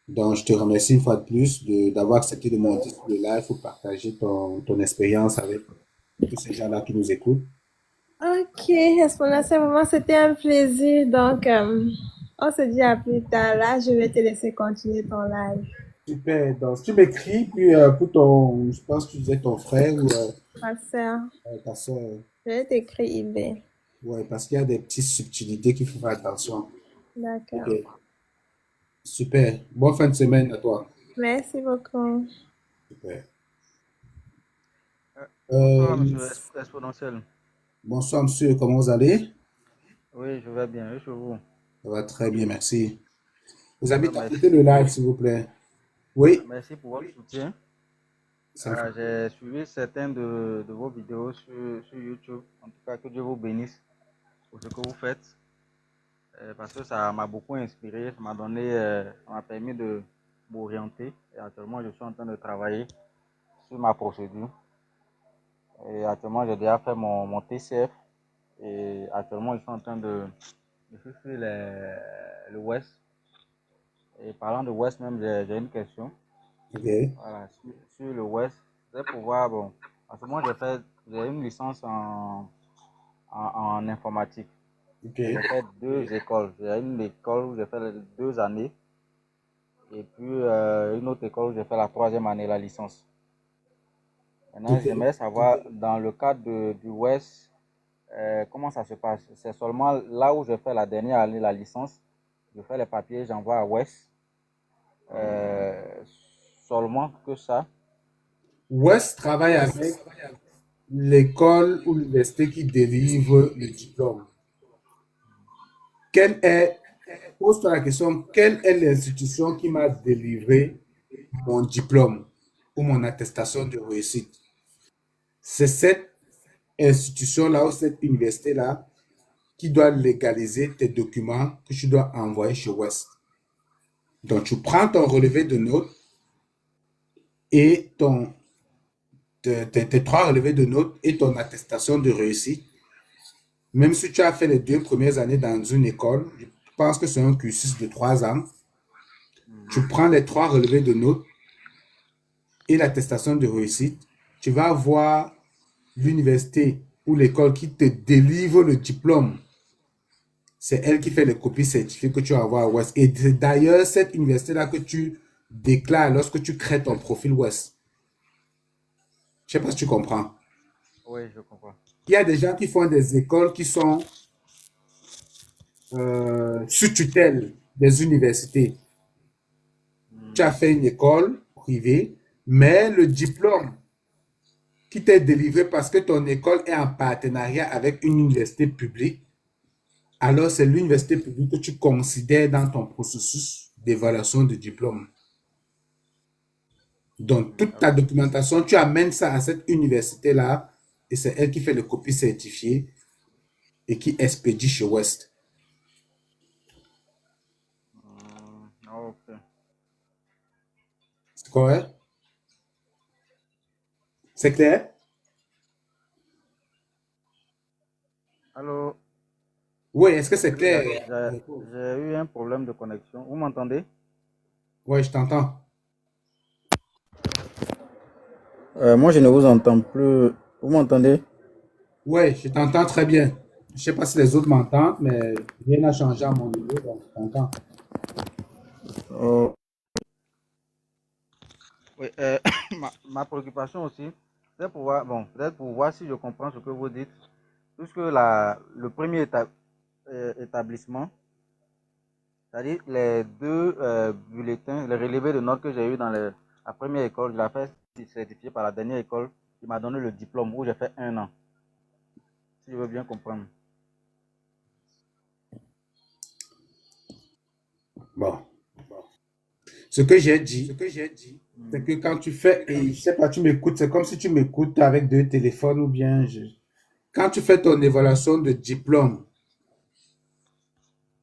Donc, je te remercie une fois de plus d'avoir accepté de monter sur le live pour partager ton expérience avec tous ces gens-là qui nous écoutent. Ok, à ce moment-là, c'était un plaisir. Donc, on se dit à plus tard. Là, je vais te laisser continuer ton live. Super. Donc, si tu m'écris, puis pour ton, je pense que tu disais ton frère ou Ma soeur, ta soeur, je vais t'écrire eBay. ouais, parce qu'il y a des petites subtilités qu'il faut faire attention. Ok. D'accord. Super. Bonne fin de semaine à toi. Merci beaucoup. Super. Bonsoir, Euh, monsieur Exponentiel. bonsoir, monsieur. Comment vous allez? Oui, je vais bien. Et chez vous? Ça va très bien, merci. Vous Ouais, invite à quitter merci le live, pour, s'il vous plaît. Oui, merci pour votre soutien. ça me fait. J'ai suivi certaines de vos vidéos sur YouTube. En tout cas, que Dieu vous bénisse pour ce que vous faites. Parce que ça m'a beaucoup inspiré. Ça m'a permis de m'orienter. Et actuellement, je suis en train de travailler sur ma procédure. Et actuellement, j'ai déjà fait mon TCF. Et actuellement, je suis en train de suivre le West. Et parlant de West même, j'ai une question. Ok. Voilà, sur le West, je vais pouvoir, bon, en ce moment, j'ai une licence en informatique. Ok. Et j'ai fait deux écoles. J'ai une école où j'ai fait les 2 années et puis une autre école où j'ai fait la 3e année, la licence. Maintenant, Ok. j'aimerais savoir, dans le cadre du West, comment ça se passe? C'est seulement là où je fais la dernière année, la licence, je fais les papiers, j'envoie à West. Euh, Seulement que ça. West travaille avec l'école ou l'université qui délivre le diplôme. Quelle est, pose-toi la question, quelle est l'institution qui m'a délivré mon diplôme ou mon attestation de réussite? C'est cette institution-là ou cette université-là qui doit légaliser tes documents que tu dois envoyer chez West. Donc, tu prends ton relevé de notes et tes 3 relevés de notes et ton attestation de réussite. Même si tu as fait les 2 premières années dans une école, je pense que c'est un cursus de 3 ans, tu prends les 3 relevés de notes et l'attestation de réussite, tu vas voir l'université ou l'école qui te délivre le diplôme. C'est elle qui fait les copies certifiées que tu vas avoir à West. Et c'est d'ailleurs cette université-là que tu déclares lorsque tu crées ton profil West. Je ne sais pas si tu comprends. Oui, je comprends. Il y a des gens qui font des écoles qui sont sous tutelle des universités. Tu as fait une école privée, mais le diplôme qui t'est délivré parce que ton école est en partenariat avec une université publique, alors c'est l'université publique que tu considères dans ton processus d'évaluation de diplôme. Donc, toute ta Ok. documentation, tu amènes ça à cette université-là et c'est elle qui fait le copie certifié et qui expédie chez West. Ok. C'est correct? C'est clair? Allô, Oui, est-ce que c'est désolé, clair? j'ai eu un problème de connexion. Vous m'entendez? Oui, je t'entends. Moi, je ne vous entends plus. Vous m'entendez? Oui, je t'entends très bien. Je ne sais pas si les autres m'entendent, mais rien n'a changé à mon niveau, donc je t'entends. Oh, oui, ma préoccupation aussi, c'est pour voir, bon, peut-être pour voir si je comprends ce que vous dites, puisque le premier établissement, c'est-à-dire les deux bulletins, les relevés de notes que j'ai eu dans la première école, je l'ai fait certifié par la dernière école, qui m'a donné le diplôme où j'ai fait 1 an, si je veux bien comprendre. Bon. Ce que j'ai dit, c'est Hmm. que quand tu fais, et je sais pas, tu m'écoutes, c'est comme si tu m'écoutes avec deux téléphones ou bien quand tu fais ton évaluation de diplôme,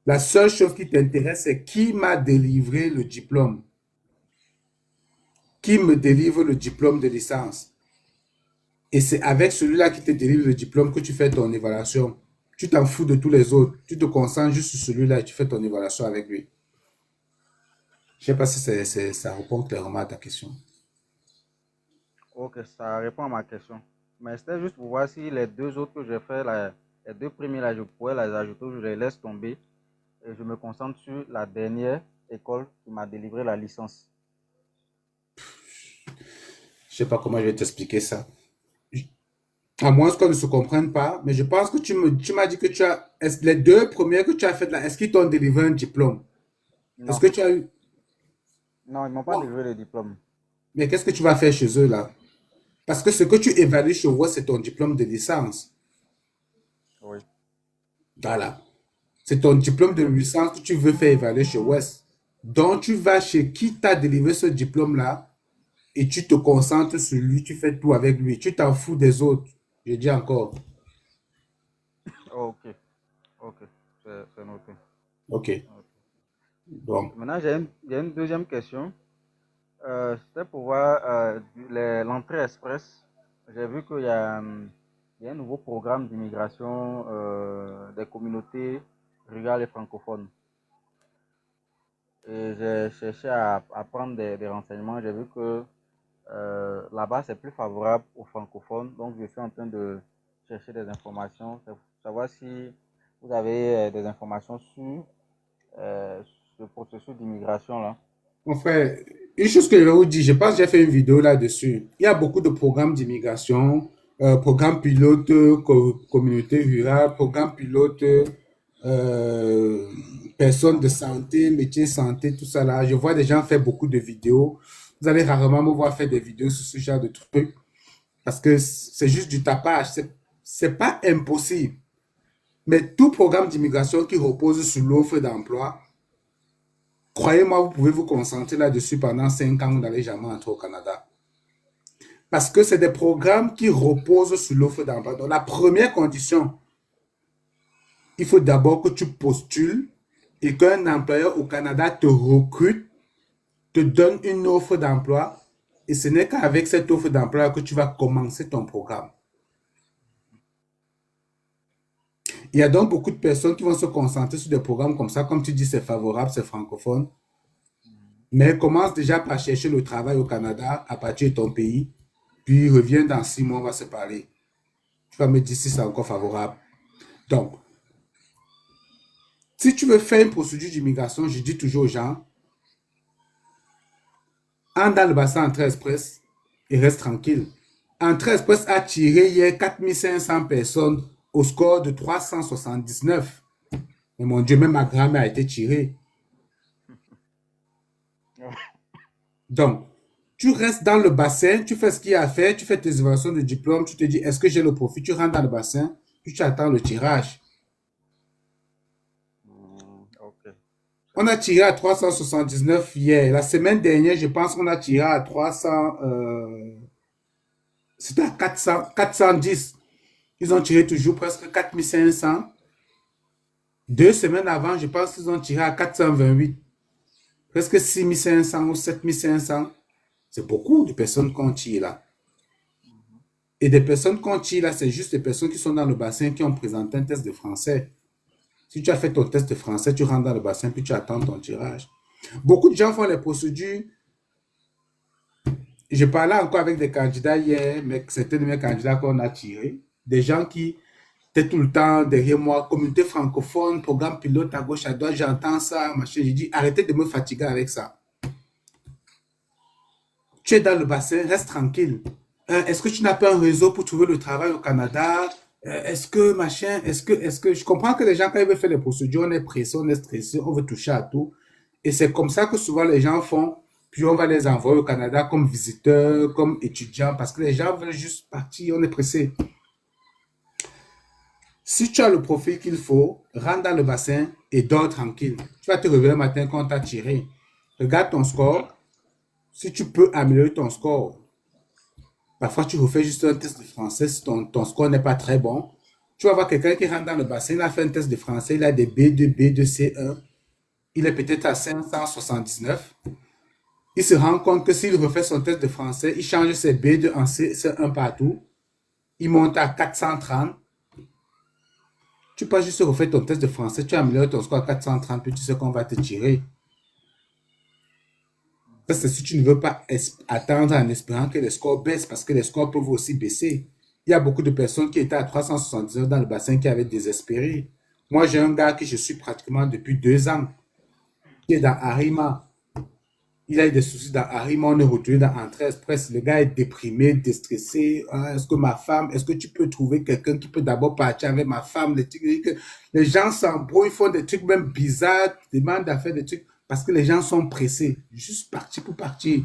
la seule chose qui t'intéresse, c'est qui m'a délivré le diplôme, qui me délivre le diplôme de licence. Et c'est avec celui-là qui te délivre le diplôme que tu fais ton évaluation. Tu t'en fous de tous les autres. Tu te concentres juste sur celui-là et tu fais ton évaluation avec lui. Je sais pas si ça répond clairement à ta question. Ok, ça répond à ma question. Mais c'était juste pour voir si les deux autres que j'ai fait, les deux premiers là, je pourrais les ajouter ou je les laisse tomber et je me concentre sur la dernière école qui m'a délivré la licence. Je sais pas comment je vais t'expliquer ça. À moins qu'on ne se comprenne pas, mais je pense que tu m'as dit que les deux premières que tu as faites là, est-ce qu'ils t'ont délivré un diplôme? Est-ce Non, que tu as eu, non, ils m'ont pas bon, délivré le diplôme. mais qu'est-ce que tu vas faire chez eux là? Parce que ce que tu évalues chez eux, c'est ton diplôme de licence. Oui. Voilà. C'est ton diplôme de licence que tu veux faire évaluer chez West. Donc, tu vas chez qui t'a délivré ce diplôme-là et tu te concentres sur lui, tu fais tout avec lui. Tu t'en fous des autres. Je dis encore. Ok, ok, c'est noté. OK. Ok. Bon. Maintenant, j'ai une deuxième question. C'était pour voir l'entrée express. J'ai vu il y a un nouveau programme d'immigration des communautés rurales et francophones. Et j'ai cherché à prendre des renseignements. J'ai vu que là-bas, c'est plus favorable aux francophones. Donc, je suis en train de chercher des informations, savoir si vous avez des informations sur euh, ce processus d'immigration-là. Mon frère, une chose que je vais vous dire, je pense que j'ai fait une vidéo là-dessus. Il y a beaucoup de programmes d'immigration, programmes pilotes communauté rurale, programmes pilotes euh, personnes de santé, métiers santé, tout ça là. Je vois des gens faire beaucoup de vidéos. Vous allez rarement me voir faire des vidéos sur ce genre de trucs parce que c'est juste du tapage. C'est pas impossible. Mais tout programme d'immigration qui repose sur l'offre d'emploi, croyez-moi, vous pouvez vous concentrer là-dessus pendant 5 ans, vous n'allez jamais entrer au Canada. Parce que c'est des programmes qui reposent sur l'offre d'emploi. Donc, la première condition, il faut d'abord que tu postules et qu'un employeur au Canada te recrute, te donne une offre d'emploi. Et ce n'est qu'avec cette offre d'emploi que tu vas commencer ton programme. Il y a donc beaucoup de personnes qui vont se concentrer sur des programmes comme ça. Comme tu dis, c'est favorable, c'est francophone. Mais commence déjà par chercher le travail au Canada à partir de ton pays. Puis reviens dans 6 mois, on va se parler. Tu vas me dire si c'est encore favorable. Donc, si tu veux faire une procédure d'immigration, je dis toujours aux gens, entre dans le bassin Entrée Express et reste tranquille. Entrée Express a tiré hier 4500 personnes au score de 379. Mais mon Dieu, même ma grand-mère a été tirée. Donc, tu restes dans le bassin, tu fais ce qu'il y a à faire, tu fais tes évaluations de diplôme, tu te dis, est-ce que j'ai le profit? Tu rentres dans le bassin, puis tu attends le tirage. Ok, On a tiré à 379 hier. La semaine dernière, je pense qu'on a tiré à 300, c'était à 400, 410. Ils ont tiré toujours presque 4500. 2 semaines avant, je pense qu'ils ont tiré à 428. Presque 6500 ou 7500. C'est beaucoup de personnes qu'on tire là. Et des personnes qu'on tire là, c'est juste des personnes qui sont dans le bassin qui ont présenté un test de français. Si tu as fait ton test de français, tu rentres dans le bassin puis tu attends ton tirage. Beaucoup de gens font les procédures. Je parlais encore avec des candidats hier, mais c'était de mes candidats qu'on a tirés. Des gens qui étaient tout le temps derrière moi, communauté francophone, programme pilote à gauche, à droite, j'entends ça, machin. J'ai dit, arrêtez de me fatiguer avec ça. Tu es dans le bassin, reste tranquille. Est-ce que tu n'as pas un réseau pour trouver le travail au Canada? Est-ce que machin, je comprends que les gens, quand ils veulent faire les procédures, on est pressé, on est stressé, on veut toucher à tout. Et c'est comme ça que souvent les gens font, puis on va les envoyer au Canada comme visiteurs, comme étudiants, parce que les gens veulent juste partir, on est pressé. Si tu as le profil qu'il faut, rentre dans le bassin et dors tranquille. Tu vas te réveiller le matin quand on t'a tiré. Regarde ton score. Si tu peux améliorer ton score, parfois tu refais juste un test de français si ton score n'est pas très bon. Tu vas voir quelqu'un qui rentre dans le bassin, il a fait un test de français, il a des B2, B2, C1. Il est peut-être à 579. Il se rend compte que s'il refait son test de français, il change ses B2 en C1 partout. Il monte à 430. Tu peux juste refaire ton test de français, tu améliores ton score à 430, puis tu sais qu'on va te tirer. Ça, c'est si tu ne veux pas attendre en espérant que les scores baissent, parce que les scores peuvent aussi baisser. Il y a beaucoup de personnes qui étaient à 379 dans le bassin qui avaient désespéré. Moi, j'ai un gars que je suis pratiquement depuis 2 ans, qui est dans Arima. Il a eu des soucis dans Arima, on est retourné dans Entrée Express. Le gars est déprimé, déstressé. Ah, est-ce que tu peux trouver quelqu'un qui peut d'abord partir avec ma femme? Les gens s'embrouillent, ils font des trucs même bizarres, demandent à faire des trucs parce que les gens sont pressés. Juste partir pour partir.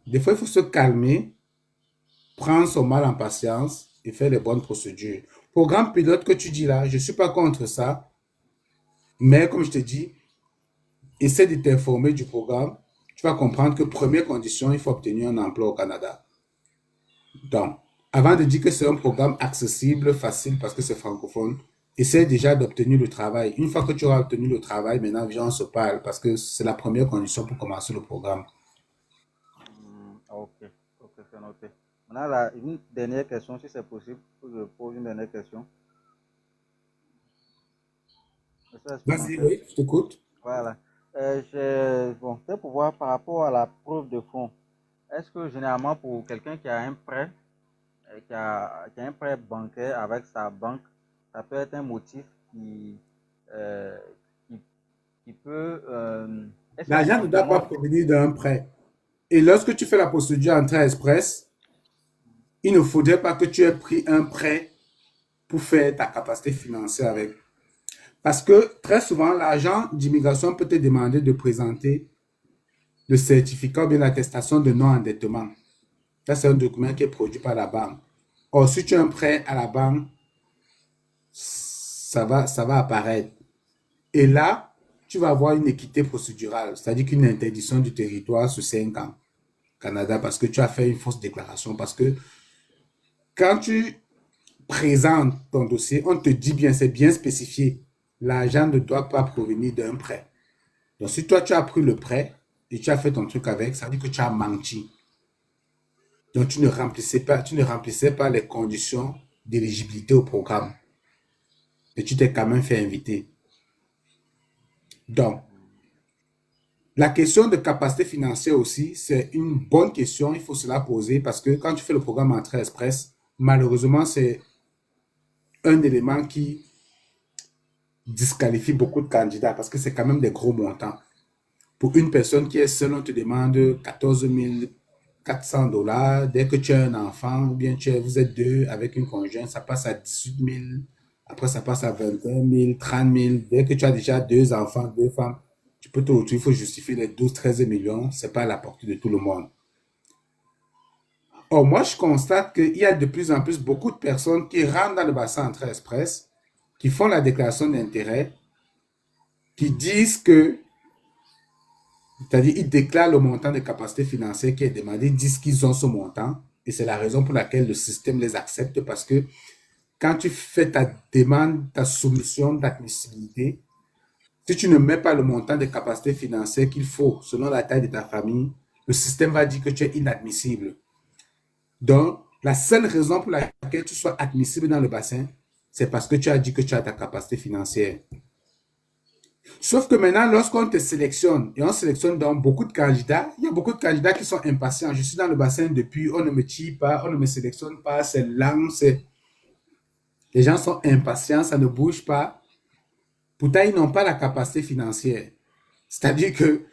Des fois, il faut se calmer, prendre son mal en patience et faire les bonnes procédures. Programme pilote que tu dis là, je ne suis pas contre ça, mais comme je te dis, essaie de t'informer du programme. Tu vas comprendre que première condition, il faut obtenir un emploi au Canada. Donc, avant de dire que c'est un programme accessible, facile, parce que c'est francophone, essaie déjà d'obtenir le travail. Une fois que tu auras obtenu le travail, maintenant, viens, on se parle, parce que c'est la première condition pour commencer le programme. Ok, ok, c'est noté. Maintenant, là, une dernière question, si c'est possible, je pose une dernière question. Vas-y, oui, je t'écoute. Voilà. Bon, c'est pour voir par rapport à la preuve de fonds. Est-ce que généralement pour quelqu'un qui a un prêt, qui a un prêt bancaire avec sa banque, ça peut être un motif euh, qui, qui peut... est-ce que L'argent ne doit pas finalement... provenir d'un prêt. Et lorsque tu fais la procédure en Entrée Express, il ne faudrait pas que tu aies pris un prêt pour faire ta capacité financière avec. Parce que très souvent, l'agent d'immigration peut te demander de présenter le certificat ou bien l'attestation de non-endettement. Ça, c'est un document qui est produit par la banque. Or, si tu as un prêt à la banque, ça va apparaître. Et là, tu vas avoir une équité procédurale, c'est-à-dire qu'une interdiction du territoire sur 5 ans, Canada, parce que tu as fait une fausse déclaration. Parce que quand tu présentes ton dossier, on te dit bien, c'est bien spécifié. L'argent ne doit pas provenir d'un prêt. Donc, si toi, tu as pris le prêt et tu as fait ton truc avec, ça veut dire que tu as menti. Donc, tu ne remplissais pas les conditions d'éligibilité au programme. Et tu t'es quand même fait inviter. Donc, la question de capacité financière aussi, c'est une bonne question. Il faut se la poser parce que quand tu fais le programme Entrée Express, malheureusement, c'est un élément qui disqualifie beaucoup de candidats parce que c'est quand même des gros montants. Pour une personne qui est seule, on te demande 14 400 $. Dès que tu as un enfant, ou bien vous êtes deux avec une conjointe, ça passe à 18 000. Après, ça passe à 21 000, 30 000. Dès que tu as déjà 2 enfants, 2 femmes, tu peux te retrouver, il faut justifier les 12, 13 millions. Ce n'est pas à la portée de tout le monde. Or, moi, je constate qu'il y a de plus en plus beaucoup de personnes qui rentrent dans le bassin Entrée Express, qui font la déclaration d'intérêt, qui disent que, c'est-à-dire, ils déclarent le montant de capacité financière qui est demandé, ils disent qu'ils ont ce montant, et c'est la raison pour laquelle le système les accepte, parce que quand tu fais ta demande, ta soumission d'admissibilité, si tu ne mets pas le montant de capacité financière qu'il faut selon la taille de ta famille, le système va dire que tu es inadmissible. Donc, la seule raison pour laquelle tu sois admissible dans le bassin, c'est parce que tu as dit que tu as ta capacité financière. Sauf que maintenant, lorsqu'on te sélectionne, et on sélectionne donc beaucoup de candidats, il y a beaucoup de candidats qui sont impatients. Je suis dans le bassin depuis, on ne me tire pas, on ne me sélectionne pas, c'est lent, les gens sont impatients, ça ne bouge pas. Pourtant, ils n'ont pas la capacité financière. C'est-à-dire que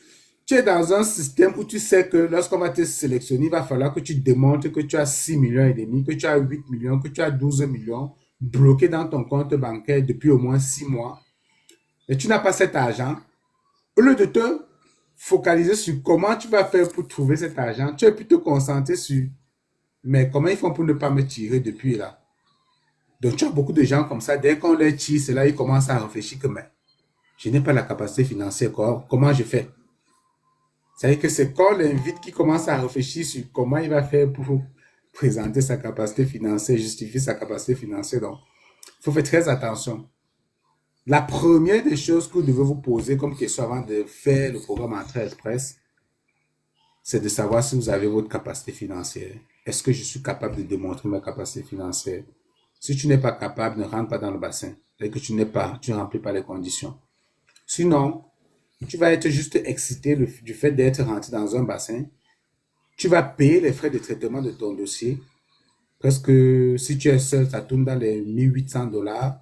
tu es dans un système où tu sais que lorsqu'on va te sélectionner, il va falloir que tu démontres que tu as 6 millions et demi, que tu as 8 millions, que tu as 12 millions bloqués dans ton compte bancaire depuis au moins 6 mois. Et tu n'as pas cet argent. Au lieu de te focaliser sur comment tu vas faire pour trouver cet argent, tu es plutôt concentré sur mais comment ils font pour ne pas me tirer depuis là. Donc tu as beaucoup de gens comme ça, dès qu'on les tire, c'est là ils commencent à réfléchir que mais je n'ai pas la capacité financière, comment je fais? C'est-à-dire que c'est quand on l'invite qui commence à réfléchir sur comment il va faire pour présenter sa capacité financière, justifier sa capacité financière. Donc, il faut faire très attention. La première des choses que vous devez vous poser comme question avant de faire le programme Entrée Express, c'est de savoir si vous avez votre capacité financière. Est-ce que je suis capable de démontrer ma capacité financière? Si tu n'es pas capable, ne rentre pas dans le bassin. C'est que tu ne remplis pas les conditions. Sinon, tu vas être juste excité du fait d'être rentré dans un bassin. Tu vas payer les frais de traitement de ton dossier. Presque, si tu es seul, ça tourne dans les 1 800 $.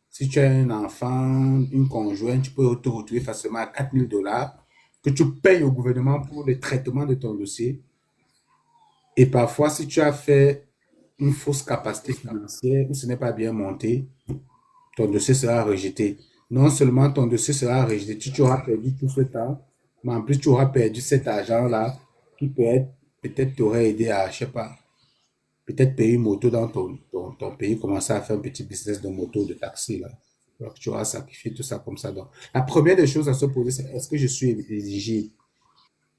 Si tu as un enfant, une conjointe, tu peux te retrouver facilement à 4 000 $ que tu payes au gouvernement pour le traitement de ton dossier. Et parfois, si tu as fait une fausse capacité financière ou ce n'est pas bien monté, ton dossier sera rejeté. Non seulement ton dossier sera rejeté, tu auras perdu tout ce temps, mais en plus tu auras perdu cet argent-là qui peut-être t'aurait aidé à, je sais pas, peut-être payer une moto dans ton pays, commencer à faire un petit business de moto, de taxi, là. Donc, tu auras sacrifié tout ça comme ça. Donc, la première des choses à se poser, c'est est-ce que je suis éligible?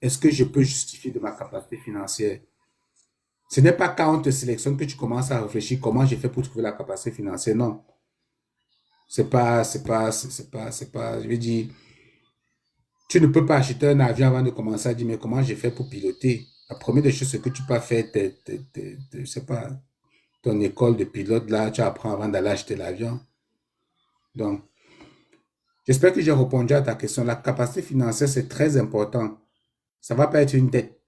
Est-ce que je peux justifier de ma capacité financière? Ce n'est pas quand on te sélectionne que tu commences à réfléchir comment j'ai fait pour trouver la capacité financière. Non. Je veux dire, tu ne peux pas acheter un avion avant de commencer à dire, mais comment j'ai fait pour piloter? La première des choses, c'est que tu peux faire, je sais pas, ton école de pilote, là, tu apprends avant d'aller acheter l'avion. Donc, j'espère que j'ai répondu à ta question. La capacité financière, c'est très important. Ça ne va pas être une dette.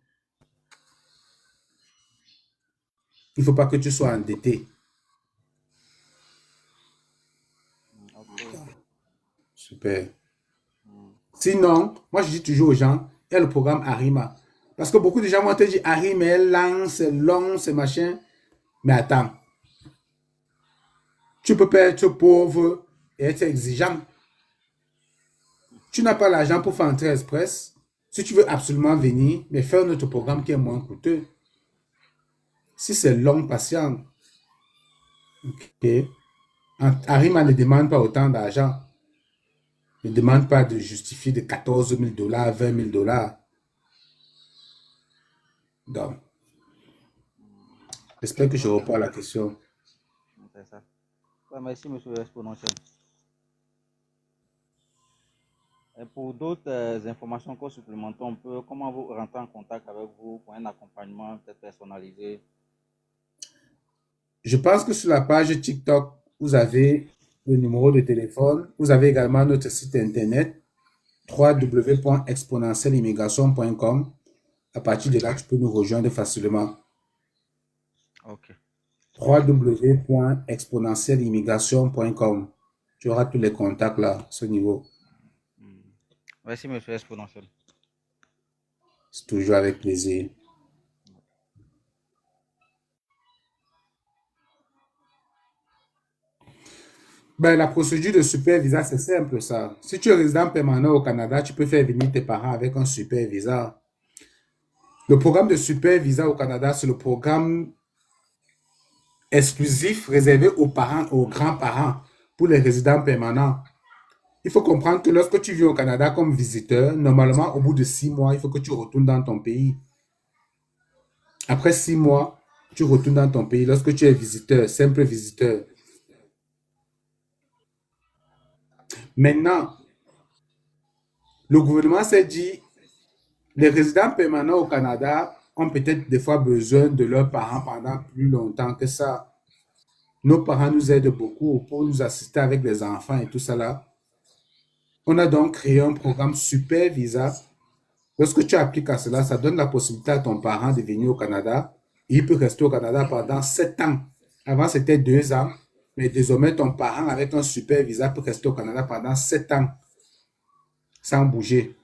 Il ne faut pas que tu sois endetté. Ok. Super. Hmm. Sinon, moi, je dis toujours aux gens, il y a le programme Arima. Parce que beaucoup de gens vont te dire, Arima est lent, c'est long, c'est machin. Mais attends, tu peux pas être pauvre et être exigeant. Tu n'as pas l'argent pour faire Entrée Express. Si tu veux absolument venir, mais faire notre programme qui est moins coûteux. Si c'est long, patient. Ok. Arima ne demande pas autant d'argent. Ne demande pas de justifier de 14 000 $, 20 000 $. Donc, j'espère que je Ok, réponds à la question. c'est ça. Ouais, merci, monsieur Exponentiel. Et pour d'autres informations encore supplémentaires, comment vous rentrer en contact avec vous pour un accompagnement peut-être personnalisé? Je pense que sur la page TikTok, vous avez le numéro de téléphone. Vous avez également notre site internet www.exponentielimmigration.com. À partir de là, tu peux nous rejoindre facilement. Ok. www.exponentielimmigration.com. Tu auras tous les contacts là, à ce niveau. Merci, monsieur Exponentiel. C'est toujours avec plaisir. Ben, la procédure de super visa, c'est simple ça. Si tu es résident permanent au Canada, tu peux faire venir tes parents avec un super visa. Le programme de super visa au Canada, c'est le programme exclusif réservé aux parents, aux grands-parents pour les résidents permanents. Il faut comprendre que lorsque tu viens au Canada comme visiteur, normalement, au bout de 6 mois, il faut que tu retournes dans ton pays. Après 6 mois, tu retournes dans ton pays lorsque tu es visiteur, simple visiteur. Maintenant, le gouvernement s'est dit, les résidents permanents au Canada ont peut-être des fois besoin de leurs parents pendant plus longtemps que ça. Nos parents nous aident beaucoup pour nous assister avec les enfants et tout ça là. On a donc créé un programme Super Visa. Lorsque tu appliques à cela, ça donne la possibilité à ton parent de venir au Canada. Il peut rester au Canada pendant 7 ans. Avant, c'était 2 ans. Mais désormais, ton parent avec un super visa peut rester au Canada pendant 7 ans sans bouger.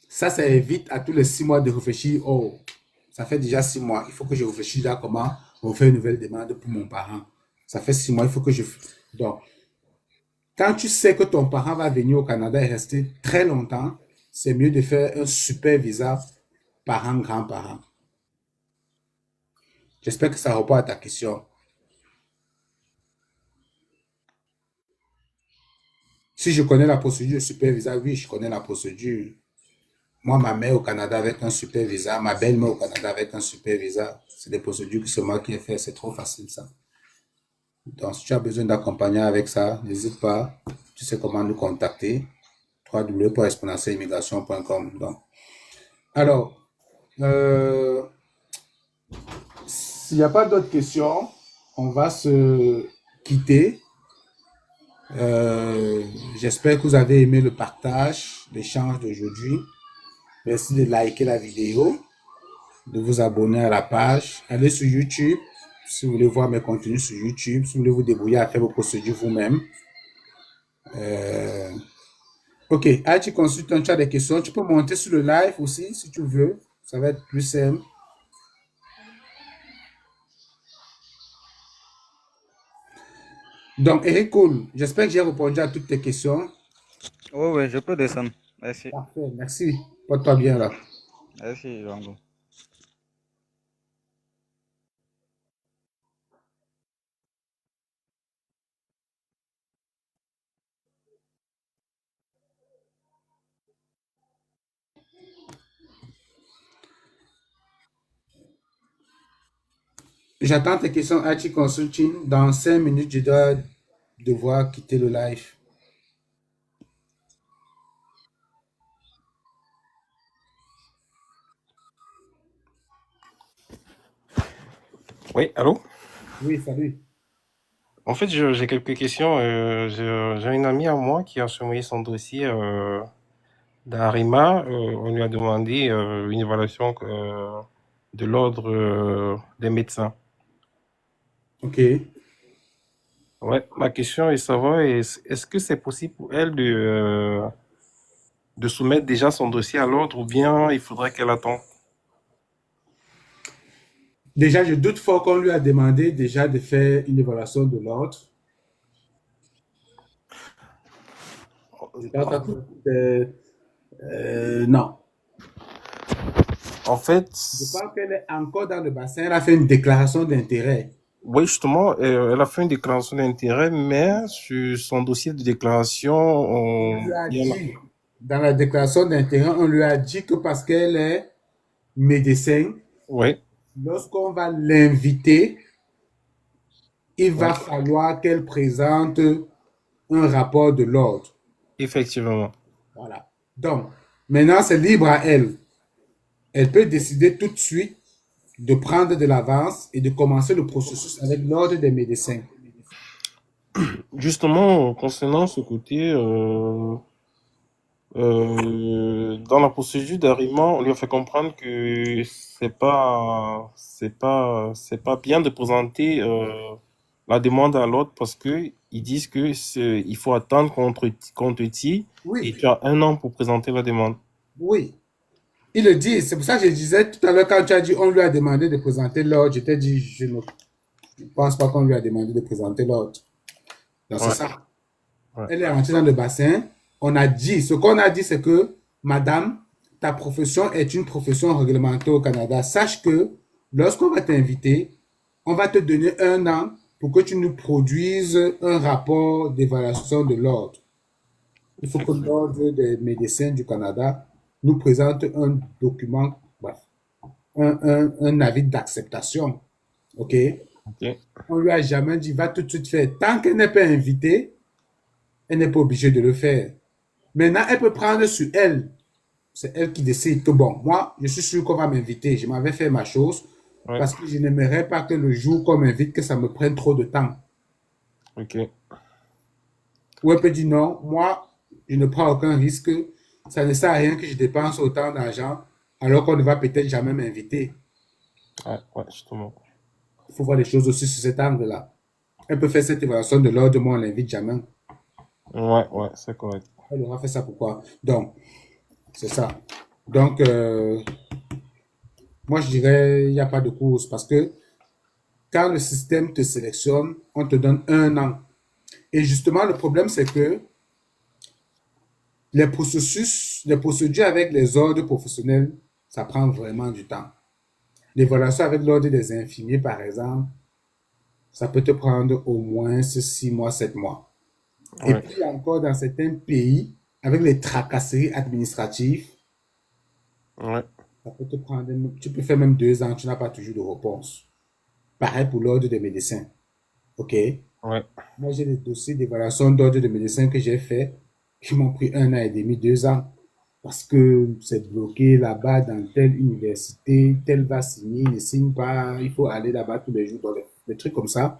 Ça évite à tous les 6 mois de réfléchir. Oh, ça fait déjà 6 mois. Il faut que je réfléchisse à comment on fait une nouvelle demande pour mon parent. Ça fait 6 mois, il faut que je... Donc, quand tu sais que ton parent va venir au Canada et rester très longtemps, c'est mieux de faire un super visa parent-grand-parent. J'espère que ça répond à ta question. Si je connais la procédure de super visa, oui, je connais la procédure. Moi, ma mère au Canada avec un super visa, ma belle-mère au Canada avec un super visa. C'est des procédures que c'est moi qui ai fait. C'est trop facile, ça. Donc, si tu as besoin d'accompagner avec ça, n'hésite pas. Tu sais comment nous contacter. www.exponentielimmigration.com. Donc, alors, s'il n'y a pas d'autres questions, on va se quitter. J'espère que vous avez aimé le partage, l'échange d'aujourd'hui. Merci de liker la vidéo, de vous abonner à la page. Allez sur YouTube si vous voulez voir mes contenus sur YouTube, si vous voulez vous débrouiller à faire vos procédures vous-même. Ok, IT Consultant, tu as des questions. Tu peux monter sur le live aussi si tu veux. Ça va être plus simple. Donc, Eric Cool, j'espère que j'ai répondu à toutes tes questions. Oui, oui, je peux descendre. Merci. Parfait, merci. Porte-toi bien là. Merci, Django. J'attends tes questions IT Consulting. Dans 5 minutes, je dois devoir quitter le live. Oui, allô? Oui, salut. En fait, j'ai quelques questions. J'ai une amie à moi qui a soumis son dossier d'Arima. On lui a demandé une évaluation de l'ordre des médecins. Ok. Ouais, ma question est de savoir, est-ce que c'est possible pour elle de soumettre déjà son dossier à l'ordre ou bien il faudrait qu'elle attende? Déjà, je doute fort qu'on lui a demandé déjà de faire une évaluation de l'ordre. Non. En fait, Je pense qu'elle est encore dans le bassin. Elle a fait une déclaration d'intérêt. oui, justement, elle a fait une déclaration d'intérêt, mais sur son dossier de déclaration, On lui a dit, dans la déclaration d'intérêt, on lui a dit que parce qu'elle est médecin, oui, lorsqu'on va l'inviter, il va ouais, falloir qu'elle présente un rapport de l'ordre. effectivement. Voilà. Donc, maintenant, c'est libre à elle. Elle peut décider tout de suite de prendre de l'avance et de commencer le processus avec l'ordre des médecins. Justement, concernant ce côté, dans la procédure d'arrimement, on lui a fait comprendre que c'est pas bien de présenter la demande à l'autre parce que ils disent que il faut attendre qu'on te tire et Oui, tu as 1 an pour présenter la demande. oui. Ils le disent. C'est pour ça que je disais tout à l'heure, quand tu as dit on lui a demandé de présenter l'ordre, je t'ai dit je ne pense pas qu'on lui a demandé de présenter l'ordre. Donc, c'est Ouais, ça. ouais. Elle est rentrée dans le bassin. On a dit, ce qu'on a dit, c'est que, madame, ta profession est une profession réglementée au Canada. Sache que lorsqu'on va t'inviter, on va te donner 1 an pour que tu nous produises un rapport d'évaluation de l'ordre. Il faut C'est que clair. l'Ordre des médecins du Canada nous présente un document, bref, un avis d'acceptation. OK? Ok. On lui a jamais dit, va tout de suite faire. Tant qu'elle n'est pas invitée, elle n'est pas obligée de le faire. Maintenant, elle peut prendre sur elle. C'est elle qui décide que, bon, moi, je suis sûr qu'on va m'inviter. Je m'avais fait ma chose Ouais. parce que je n'aimerais pas que le jour qu'on m'invite, que ça me prenne trop de temps. Ok. Ou elle peut dire non, moi, je ne prends aucun risque. Ça ne sert à rien que je dépense autant d'argent alors qu'on ne va peut-être jamais m'inviter. Ouais, ouais, justement. Il faut voir les choses aussi sur cet angle-là. Elle peut faire cette évaluation de l'ordre, moi, on l'invite jamais. Ouais, ouais, c'est correct. Elle aura fait ça pourquoi? Donc, c'est ça. Donc, moi, je dirais, il n'y a pas de course parce que quand le système te sélectionne, on te donne un an. Et justement, le problème, c'est que les procédures avec les ordres professionnels, ça prend vraiment du temps. L'évaluation avec l'ordre des infirmiers, par exemple, ça peut te prendre au moins 6 mois, 7 mois. Et Ouais. puis encore dans certains pays, avec les tracasseries administratives, Ouais. ça peut te prendre, tu peux faire même 2 ans, tu n'as pas toujours de réponse. Pareil pour l'ordre des médecins. OK? Ouais. Moi, j'ai des dossiers d'évaluation d'ordre de médecin que j'ai fait qui m'ont pris 1 an et demi, 2 ans. Parce que c'est bloqué là-bas dans telle université, tel va signer, il ne signe pas, il faut aller là-bas tous les jours, dans des trucs comme ça,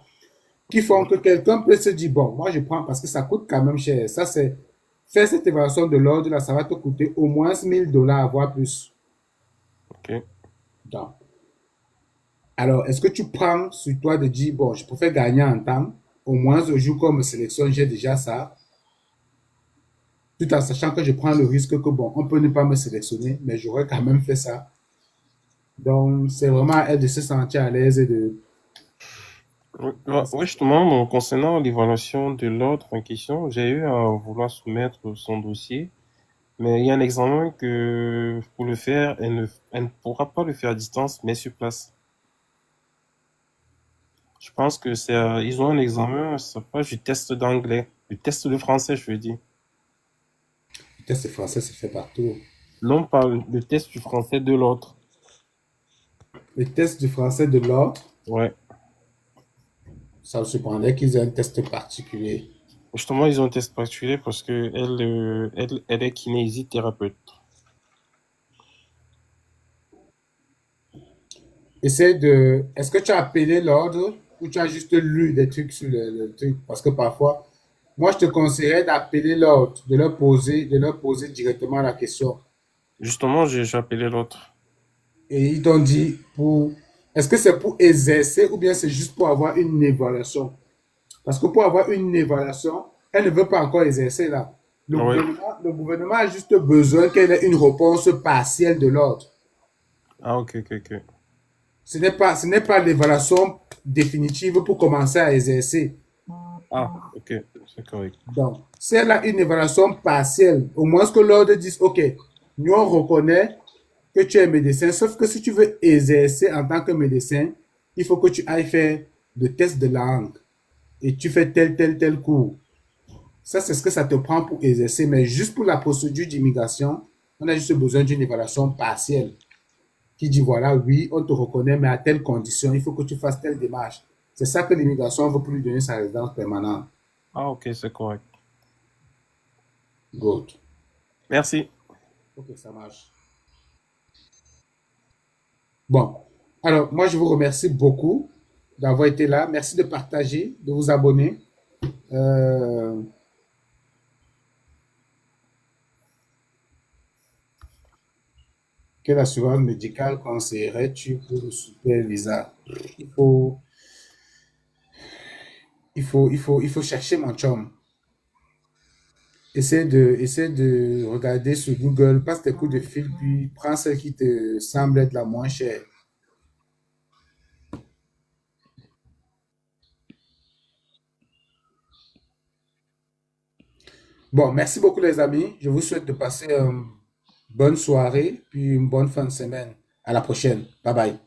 qui font que quelqu'un peut se dire, bon, moi je prends parce que ça coûte quand même cher. Ça, c'est faire cette évaluation de l'ordre, là, ça va te coûter au moins $1000, voire plus. Ok. Donc, alors, est-ce que tu prends sur toi de dire, bon, je préfère gagner en temps, au moins au jour qu'on me sélectionne, j'ai déjà ça, tout en sachant que je prends le risque que, bon, on peut ne pas me sélectionner, mais j'aurais quand même fait ça. Donc, c'est vraiment à elle de se sentir à l'aise et de... Ouais, ouais, ouais, justement, concernant l'évaluation de l'ordre en question, j'ai eu à vouloir soumettre son dossier, mais il y a un examen que pour le faire, elle ne pourra pas le faire à distance, mais sur place. Je pense que ils ont un examen, ça s'appelle du test d'anglais, du test de français, je veux dire. Le test français se fait partout. Non pas le test du français de l'autre. Le test du français de l'ordre, Ouais. ça me surprendrait qu'ils aient un test particulier. Justement, ils ont un test particulier parce que elle est kinésithérapeute. Essaie de... Est-ce que tu as appelé l'ordre ou tu as juste lu des trucs sur le truc? Parce que parfois, moi, je te conseillerais d'appeler l'ordre, de leur poser directement la question. Justement, j'ai appelé l'autre. Et ils t'ont dit pour... Est-ce que c'est pour exercer ou bien c'est juste pour avoir une évaluation? Parce que pour avoir une évaluation, elle ne veut pas encore exercer là. Oui. Le gouvernement a juste besoin qu'elle ait une réponse partielle de l'ordre. Ah, ok, ok, ok. Ce n'est pas l'évaluation définitive pour commencer à exercer. Ah, ok, c'est correct. Donc, si elle a une évaluation partielle, au moins que l'ordre dise, OK, nous on reconnaît que tu es médecin, sauf que si tu veux exercer en tant que médecin, il faut que tu ailles faire le test de langue et tu fais tel cours. Ça, c'est ce que ça te prend pour exercer, mais juste pour la procédure d'immigration, on a juste besoin d'une évaluation partielle qui dit, voilà, oui, on te reconnaît, mais à telle condition, il faut que tu fasses telle démarche. C'est ça que l'immigration veut pour lui donner sa résidence permanente. Ah, ok, c'est correct. Good. Merci. Ok, ça marche. Bon, alors moi je vous remercie beaucoup d'avoir été là. Merci de partager, de vous abonner. Euh, Quelle assurance médicale conseillerais-tu pour le super visa? Il faut, il faut chercher mon chum. Essaie de regarder sur Google, passe tes coups de fil, puis prends celle qui te semble être la moins chère. Bon, merci beaucoup les amis. Je vous souhaite de passer une bonne soirée, puis une bonne fin de semaine. À la prochaine. Bye bye.